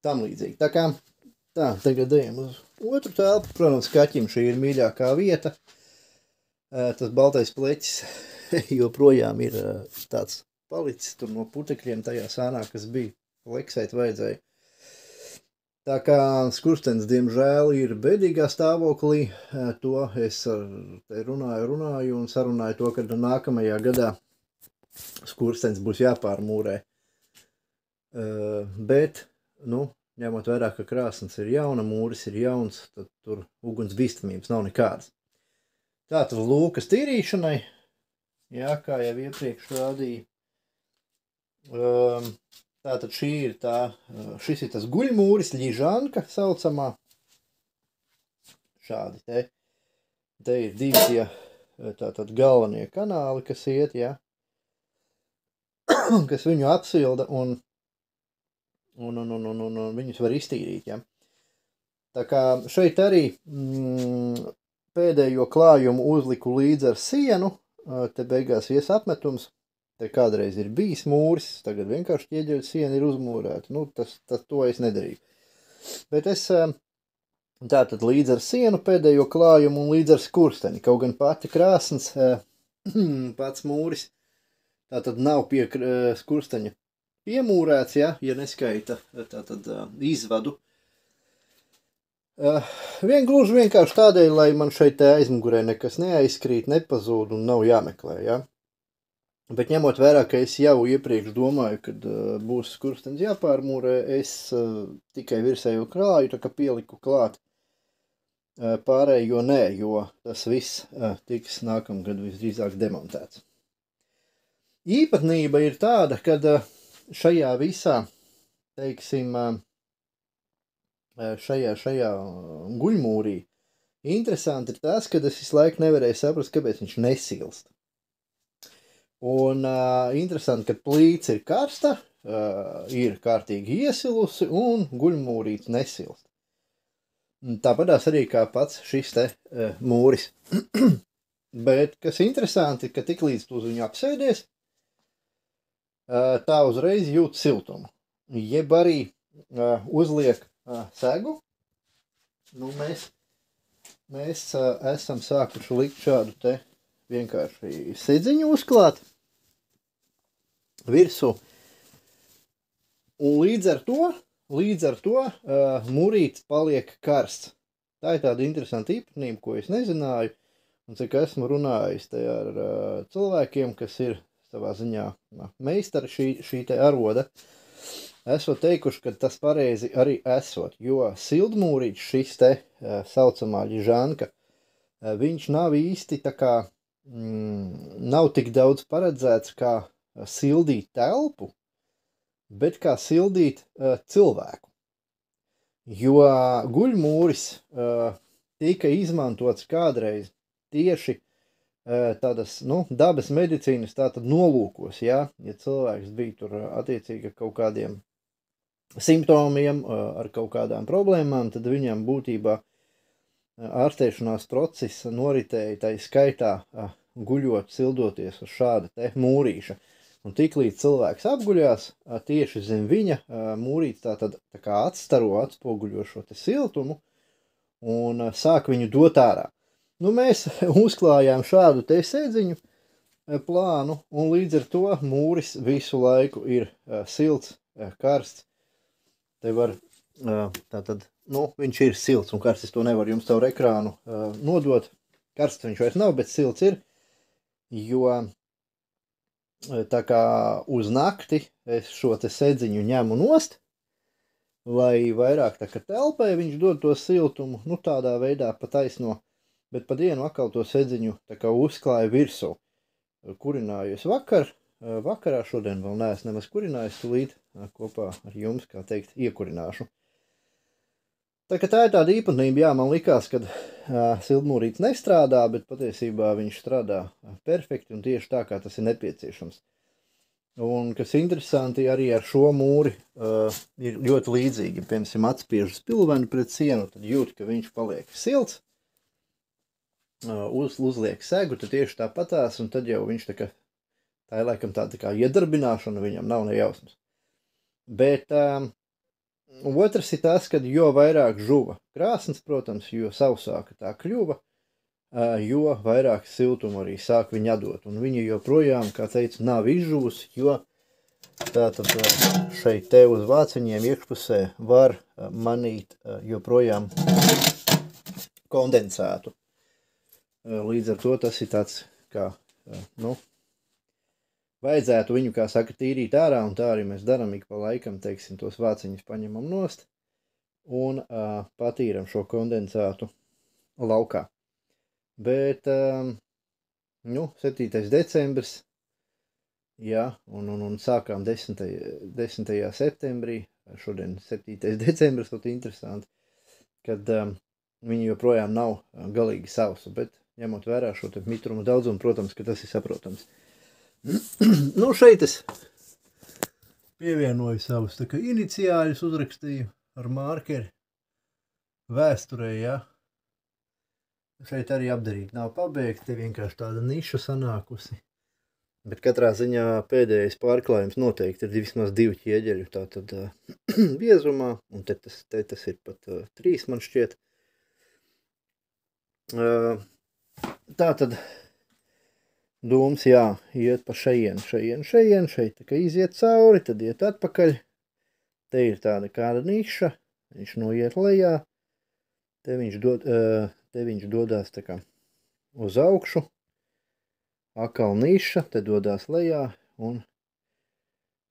Tam līdzīgi. Tā kā, tagad ejam uz otru telpu. Protams, kaķim šī ir mīļākā vieta. Tas baltais pleķis joprojām ir tāds palicis tur no putekļiem tajā sānā, kas bija. Leksēt vajadzēja. Tā kā skurstenis, diemžēl, ir bēdīgā stāvoklī, to es te runāju un sarunāju to, ka nākamajā gadā skurstenis būs jāpārmūrē. Bet, ņemot vērā, ka krāsnes ir jauna, mūris ir jauns, tad tur uguns bīstamības nav nekādas. Tātad lūkas tīrīšanai, jā, kā jau iepriekš rādīja. Tātad šis ir tas guļmūris, ļižanka saucamā. Šādi te. Te ir divi tie tātad galvenie kanāli, kas iet, jā. Kas viņu apsilda un viņus var iztīrīt, jā. Tā kā šeit arī pēdējo klājumu uzliku līdz ar sienu. Te beigās ies apmetums. Te kādreiz ir bijis mūris, tagad vienkārši ķieģeļu siena ir uzmūrēta. To es nedarīju. Bet es tātad līdz ar sienu pēdējo klājumu un līdz ar skursteni. Kaut gan pati krāsnes, pats mūris, tātad nav pie skursteņa piemūrēts, ja neskaita tātad izvadu. Gluži vienkārši tādēļ, lai man šeit aizmugurē nekas neaizkrīt, nepazūd un nav jāmeklē, ja. Bet ņemot vērā, ka es jau iepriekš domāju, kad būs skurstenis jāpārmūrē, es tikai virsējo krāju, tā kā pieliku klāt pārējo nē, jo tas viss tiks nākamgad visdrīzāk demontēts. Īpatnība ir tāda, kad šajā visā, teiksim, šajā guļmūrī interesanti ir tas, ka es visu laiku nevarēju saprast, kāpēc viņš nesilst. Un interesanti, ka plīts ir karsta, ir kārtīgi iesilusi un guļmūrīts nesilst. Tāpatās arī kā pats šis te mūris. Bet, kas interesanti, ka tik līdz tu uz viņu apsēdies, tā uzreiz jūt siltumu. Jeb arī uzliek segu. Mēs esam sākuši likt šādu te vienkārši sedziņu uzklāt virsū. Un līdz ar to mūrītis paliek karsts. Tā ir tāda interesanta īpatnība, ko es nezināju, un cik esmu runājis te ar cilvēkiem, kas ir savā ziņā meistari šī te aroda, esot teikuši, ka tas pareizi arī esot, jo sildmūrītis šis te saucamā ļižanka, viņš nav īsti tā kā, nav tik daudz paredzēts kā sildīt telpu, bet kā sildīt cilvēku. Jo guļmūris tika izmantots kādreiz tieši tādas, dabas medicīnas tātad nolūkos, ja cilvēks bija tur attiecīgi ar kaut kādiem simptomiem, ar kaut kādām problēmām, tad viņam būtībā ārstēšanās procesa noritēja tai skaitā guļot, sildoties uz šāda te mūrīša. Un tiklīdz cilvēks apguļās, tieši zem viņa mūrīts tātad tā kā atstaro, atspoguļo šo te siltumu un sāk viņu dot ārā. Mēs uzklājām šādu te sēdziņu plānu, un līdz ar to mūris visu laiku ir silts, karsts. Te var, tātad, viņš ir silts un karsts, es to nevaru jums caur ekrānu nodot. Karsts viņš vairs nav, bet silts ir, jo tā kā uz nakti es šo te sēdziņu ņemu nost, lai vairāk tā kā telpai viņš dod to siltumu, tādā veidā pa taisno. Bet pa dienu atkal to sedziņu tā kā uzklāja virsū. Kurināju es vakarā šodien vēl neesmu nemaz kurinājis, tūlīt kopā ar jums, kā teikt, iekurināšu. Tā ir tāda īpatnība, man likās, kad siltmūrīts nestrādā, bet patiesībā viņš strādā perfekti un tieši tā, kā tas ir nepieciešams. Un, kas interesanti, arī ar šo mūri ir ļoti līdzīgi. Piemēram, atspiežu spilveni pret sienu, tad jūt, ka viņš paliek silts. Uzliek segu, tad tieši tāpatās, un tad jau viņš tā ir laikam tāda kā iedarbināšana, viņam nav nejausmas. Bet otrs ir tas, kad jo vairāk žuva krāsnes, protams, jo sausāka tā kļuva, jo vairāk siltumu arī sāk viņa dot. Un viņa joprojām, kā teicu, nav izžuvusi, jo tātad šeit te uz vāciņiem iekšpusē var manīt joprojām kondensētu. Līdz ar to tas ir tāds, kā, vajadzētu viņu, kā saka, tīrīt ārā, un tā arī mēs daram ik pa laikam, teiksim, tos vāciņus paņemam nost un patīram šo kondensātu laukā. Bet, 7. decembris, jā, un sākām 10. septembrī, šodien 7. decembris, ļoti interesanti, kad viņi joprojām nav galīgi sausa, bet ņemot vērā šo mitrumu daudzumu, protams, ka tas ir saprotams. Šeit es pievienoju savus iniciāļus, uzrakstīju ar mārkeri vēsturē, ja. Šeit arī apdarīt nav pabeigts, te vienkārši tāda niša sanākusi. Bet katrā ziņā pēdējais pārklājums noteikti ir vismaz 2 ķieģeļu, tātad biezumā, un te tas ir pat 3, man šķiet. Tātad dūms, jā, iet pa šeit tā kā iziet cauri, tad iet atpakaļ. Te ir tāda kāda niša, viņš noiet lejā, te viņš dodās tā kā uz augšu, atkal niša, te dodās lejā un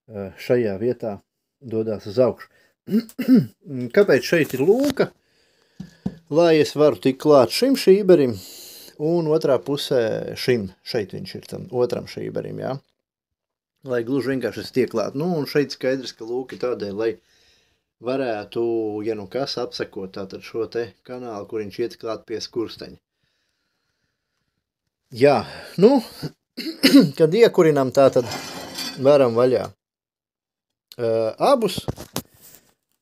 šajā vietā dodās uz augšu. Kāpēc šeit ir lūka? Lai es varu tik klāt šim šīberim, un otrā pusē šim, šeit viņš ir tam otram šīberim, jā. Lai gluži vienkārši es tiek klāt. Un šeit skaidrs, ka lūk ir tādēļ, lai varētu, ja kas, apsekot tātad šo te kanālu, kur viņš iet klāt pie skursteņa. Jā, kad iekurinam tātad varam vaļā abus.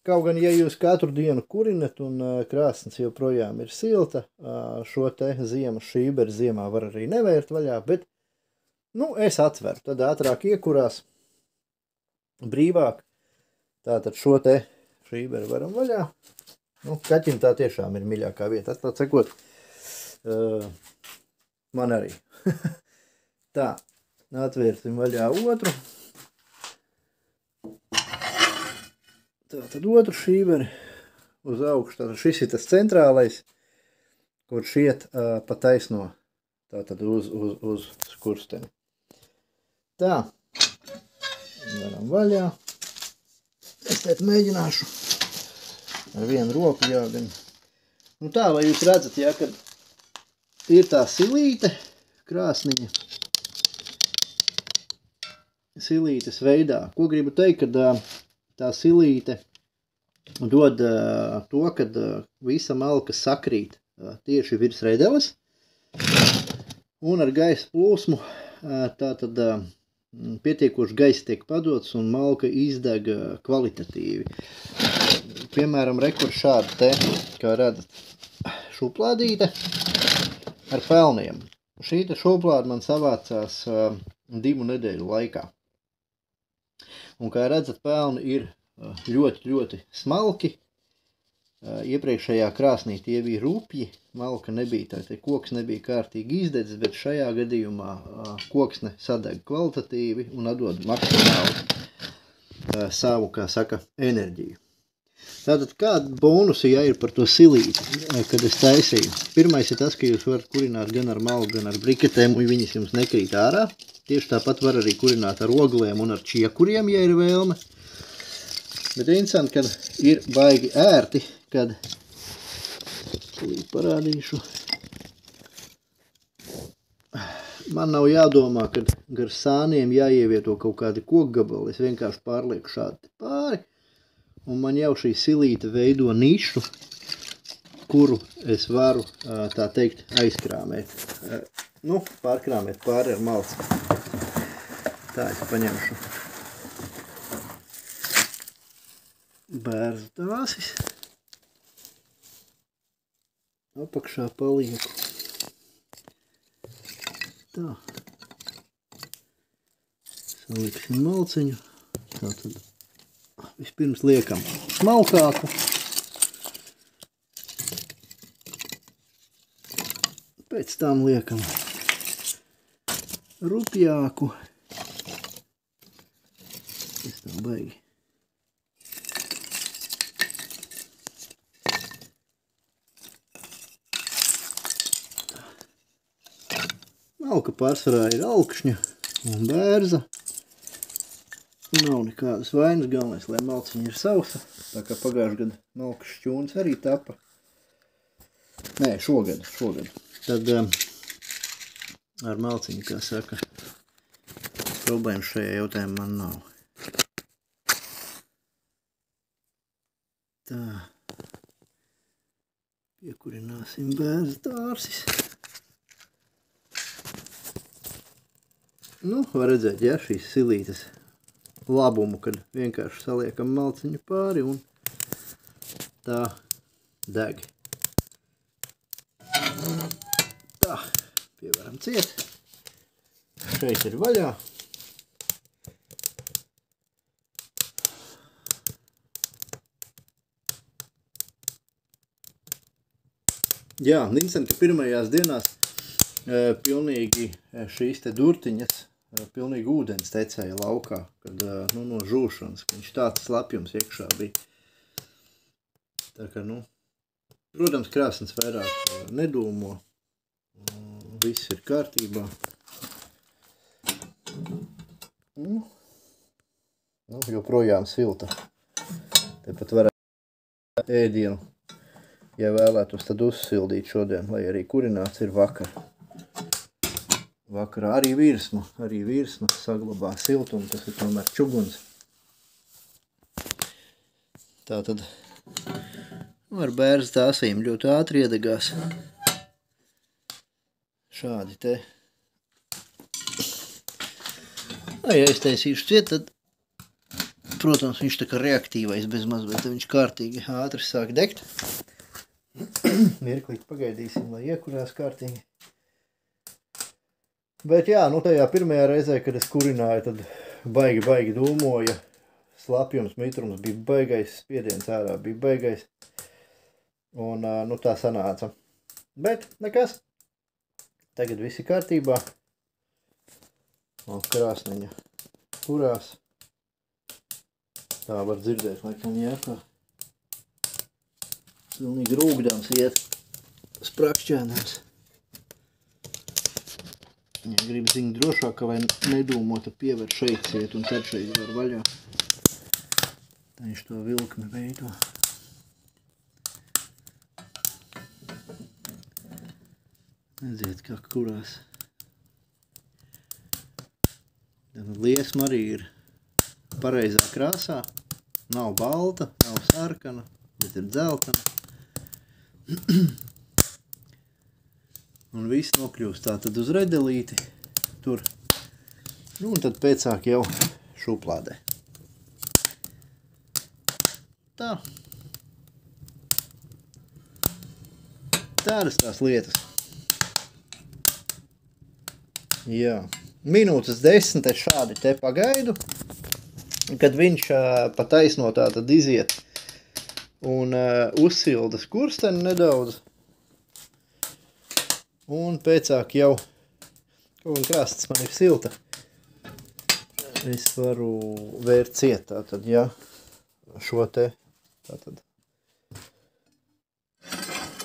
Kaut gan, ja jūs katru dienu kurinat un krāsnes joprojām ir silta, šo te ziemas šīberi ziemā var arī nevērt vaļā, bet, es atveru, tad ātrāk iekurās, brīvāk, tātad šo te šīberi varam vaļā. Kaķim tā tiešām ir mīļākā vieta, atklāt sakot, man arī. Tā, atvērsim vaļā otru. Tātad otru šīberi uz augšu, tātad šis ir tas centrālais, kurš iet pa taisno, tātad uz skursteni. Tā, varam vaļā. Es tēt mēģināšu ar vienu roku jāgan. Tā, lai jūs redzat, ja, kad ir tā silīte, krāsniņa, silītes veidā. Ko gribu teikt, kad tā silīte dod to, kad visa malka sakrīt tieši virs redeles. Un ar gaisa plūsmu tātad pietiekoši gaisa tiek padots un malka izdeg kvalitatīvi. Piemēram, rekord šādi te, kā redzat, šuplādīte ar pelniem. Šī te šuplāda man savācās 2 nedēļu laikā. Un kā redzat, pelni ir ļoti, ļoti smalki. Iepriekšējā krāsnī tie bija rupji, malka nebija, tā koks nebija kārtīgi izdedzis, bet šajā gadījumā koksne sadeg kvalitatīvi un atdod maksimāli savu, kā saka, enerģiju. Tātad kāda bonusi, ja ir par to silīti, kad es taisīju? Pirmais ir tas, ka jūs varat kurināt gan ar malku, gan ar briketēm, un viņas jums nekrīt ārā. Tieši tāpat var arī kurināt ar ogliem un ar čiekuriem, ja ir vēlme. Bet interesanti, kad ir baigi ērti, kad parādīšu. Man nav jādomā, kad gar sāniem jāievieto kaut kādi kokgabali. Es vienkārši pārlieku šādi pāri. Un man jau šī silīte veido nišu, kuru es varu, tā teikt, aizkrāmēt. Nu, pārkrāmēt pāri ar malci. Tā es paņemšu bērzu tāsis. Apakšā palieku. Tā. Saliksim malciņu. Tātad vispirms liekam smalkāku. Pēc tam liekam rupjāku. Es tā baigi. Malka pārsvarā ir alkšņa un bērza. Nav nekādas vainas, galvenais, lai malciņa ir sausa. Tā kā pagājuši gadu malkas šķūnas arī tapa. Nē, šogad. Tad ar malciņu, kā saka, problēmas šajā jautājumā man nav. Tā. Piekurināsim bērza tārsis. Nu, var redzēt, ja, šīs silītes labumu, kad vienkārši saliekam malciņu pāri un tā deg. Tā, pievaram ciet. Šeit ir vaļā. Jā, interesanti, ka pirmajās dienās pilnīgi šīs te durtiņas pilnīgi ūdens tecēja laukā, kad no žūšanas, ka viņš tāds slapjums iekšā bija. Tā kā, protams, krāsnes vairāk nedūmo, viss ir kārtībā. Joprojām silta. Tāpat varētu ēdienu, ja vēlētos, tad uzsildīt šodien, lai arī kurināts ir vakar. Vakarā arī virsma saglabā siltumu, tas ir tomēr čuguns. Tātad ar bērzu tāsīm ļoti ātri iedegās. Šādi te. Ja es taisīšu ciet, tad, protams, viņš tā kā reaktīvais bezmaz, bet viņš kārtīgi ātri sāk degt. Mirklīt pagaidīsim, lai iekurās kārtīgi. Bet jā, tajā pirmajā reizē, kad es kurināju, tad baigi dūmoja. Slapjums, mitrums bija baigais, spiediens ārā bija baigais. Un, tā sanāca. Bet nekas. Tagad viss ir kārtībā. Un krāsniņa kurās. Tā var dzirdēt, laikam jākā. Pilnīgi rūgdams iet sprakšķēnās. Ja grib ziņu drošāk, vai nedūmo, tad piever šeit ciet un tad šeit var vaļā. Tā viņš to vilkmi veido. Redziet, kā kurās. Liesma arī ir pareizā krāsā. Nav balta, nav sarkana, bet ir dzeltena. un viss nokļūst tā tad uz redelīti tur. Nu, un tad pēcāk jau šuplādē. Tā. Tādas tās lietas. Jā. Minūtes 10 es šādi te pagaidu, kad viņš pa taisno tā tad iziet un uzsilda skursteni nedaudz. Un pēcāk jau, un krasts man ir silta, es varu vērt ciet tātad, jā, šo te, tātad.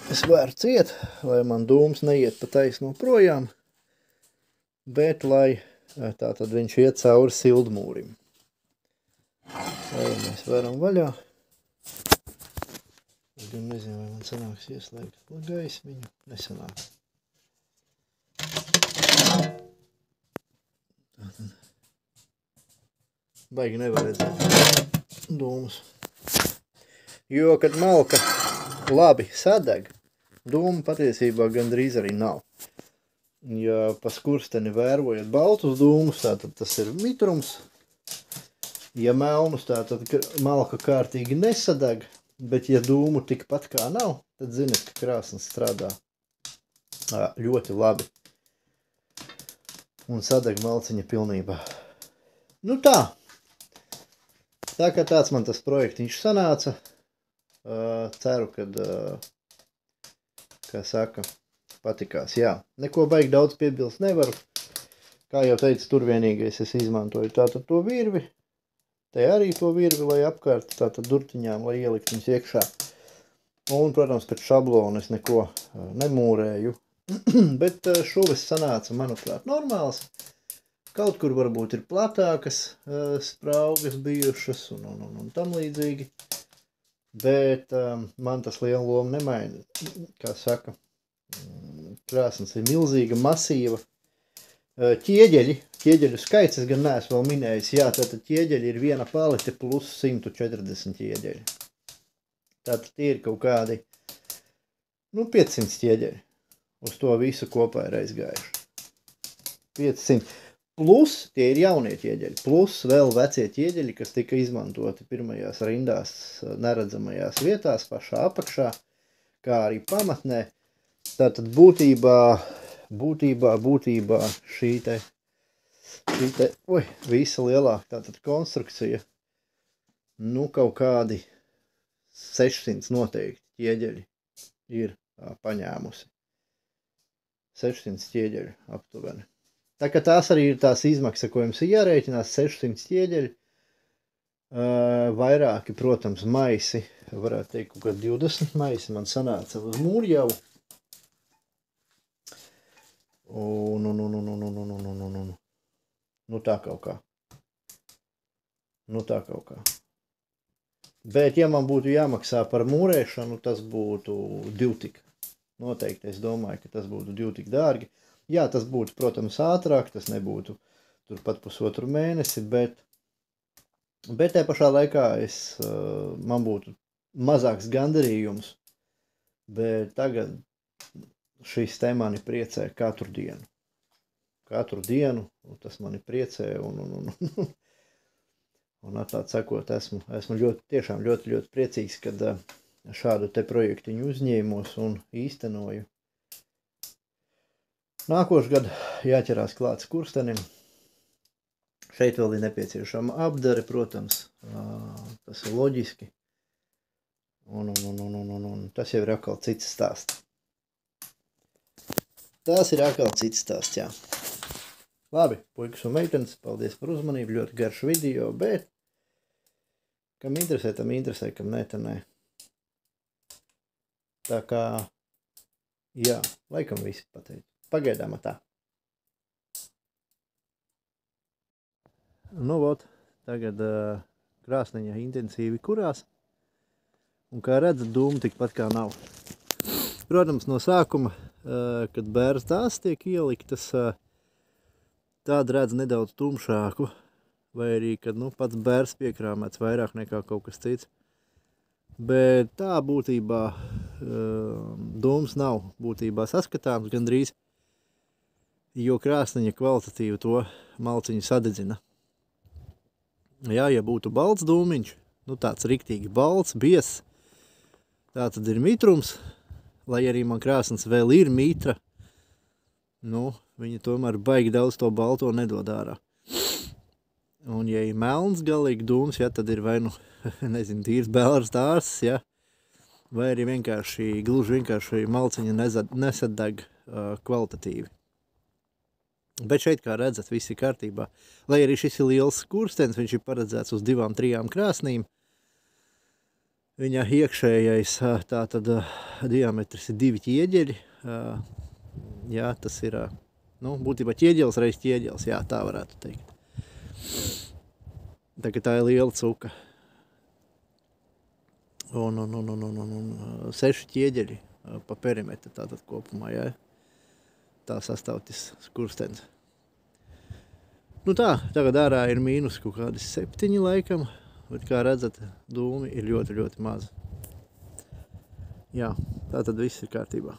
Es vēru ciet, lai man dūms neiet pa taisno projām, bet lai tātad viņš iet cauri sildmūrim. Lai mēs varam vaļā. Es nezinu, vai man sanāks ieslēgt gaismiņu. Nesanāk. Tātad. Baigi nevar redzēt dūmus. Jo, kad malka labi sadeg, dūmu patiesībā gandrīz arī nav. Ja pa skursteni vērojat baltus dūmus, tātad tas ir mitrums. Ja melnus, tātad malka kārtīgi nesadeg, bet ja dūmu tikpat kā nav, tad zinat, ka krāsns strādā ļoti labi. Un sadeg malciņa pilnībā. Nu tā. Tā kā tāds man tas projektiņš sanāca. Ceru, kad, kā saka, patikās. Jā, neko baigi daudz piebilst nevaru. Kā jau teicu, tur vienīgais es izmantoju tātad to virvi. Te arī to virvi, lai apkārt tātad durtiņām, lai ielikt viņus iekšā. Un, protams, pēc šablona es neko nemūrēju. Bet šuvis sanāca, manuprāt, normāls. Kaut kur varbūt ir platākas spraugas bijušas un tam līdzīgi. Bet man tas liela loma nemaina. Kā saka, krāsns ir milzīga, masīva. Ķieģeļu skaits es gan neesmu vēl minējis. Jā, tātad ķieģeļi ir viena palete plus 140 ķieģeļi. Tātad tie ir kaut kādi, 500 ķieģeļi. Uz to visu kopā ir aizgājuši. 500. Plus tie ir jaunie ķieģeļi. Plus vēl vecie ķieģeļi, kas tika izmantoti pirmajās rindās neredzamajās vietās, pašā apakšā, kā arī pamatnē. Tātad būtībā šī te visa lielāka tātad konstrukcija, kaut kādi 600 noteikti ķieģeļi ir paņēmusi. 600 ķieģeļi aptuveni. Tā kā tās arī ir tās izmaksas, ko jums ir jārēķinās, 600 ķieģeļi. Vairāki, protams, maisi, varētu teikt, kaut kā 20 maisi man sanāca uz mūrjavu. Tā kaut kā. Bet, ja man būtu jāmaksā par mūrēšanu, tas būtu divtik. Noteikti es domāju, ka tas būtu divtik dārgi. Jā, tas būtu, protams, ātrāk, tas nebūtu turpat pusotru mēnesi, bet tajā pašā laikā man būtu mazāks gandarījums, bet tagad šis te mani priecē katru dienu. Katru dienu tas mani priecē un atklāt sakot, esmu tiešām ļoti priecīgs, kad šādu te projektiņu uzņēmos un īstenoju. Nākošu gadu jāķerās klāt skurstenim. Šeit vēl ir nepieciešama apdare, protams, tas ir loģiski. Un tas jau ir atkal cits stāsts. Tas ir atkal cits stāsts, jā. Labi, puikas un meitenes, paldies par uzmanību, ļoti garš video, bet kam interesē, tam interesē, kam nē, tam nē. Tā kā, jā, laikam visi pateicu. Pagaidām tā. Tagad krāsniņa intensīvi kurās. Un kā redzat, dūmu tikpat kā nav. Protams, no sākuma, kad bēras tās tiek ieliktas, tāda redz nedaudz tumšāku. Vai arī, kad pats bērs piekrāmēts vairāk nekā kaut kas cits. Bet tā būtībā dūms nav būtībā saskatāms gandrīz, jo krāsniņa kvalitatīvi to malciņu sadedzina. Jā, ja būtu balts dūmiņš, nu tāds riktīgi balts, biezs, tā tad ir mitrums, lai arī man krāsns vēl ir mitra, nu, viņa tomēr baigi daudz to balto nedod ārā. Un ja ir melns galīgi dūms, ja, tad ir vai nu, nezinu, tīrs bēlars dārsts, ja, vai arī gluži vienkārši malciņa nesadeg kvalitatīvi. Bet šeit, kā redzat, viss ir kārtībā. Lai arī šis ir liels skurstenis, viņš ir paredzēts uz 2-3 krāsnīm. Viņa iekšējais tātad diametrs ir 2 ķieģeļi. Jā, tas ir, nu, būtībā ķieģelis reiz ķieģelis, jā, tā varētu teikt. Tā ir liela cuka. Un 6 ķieģeļi pa perimetru tātad kopumā, jā. Tā sastāvtis skurstenis. Nu tā, tagad ārā ir mīnus kaut kādi 7 laikam, bet kā redzat, dūmi ir ļoti, ļoti maz. Jā, tā tad viss ir kārtībā.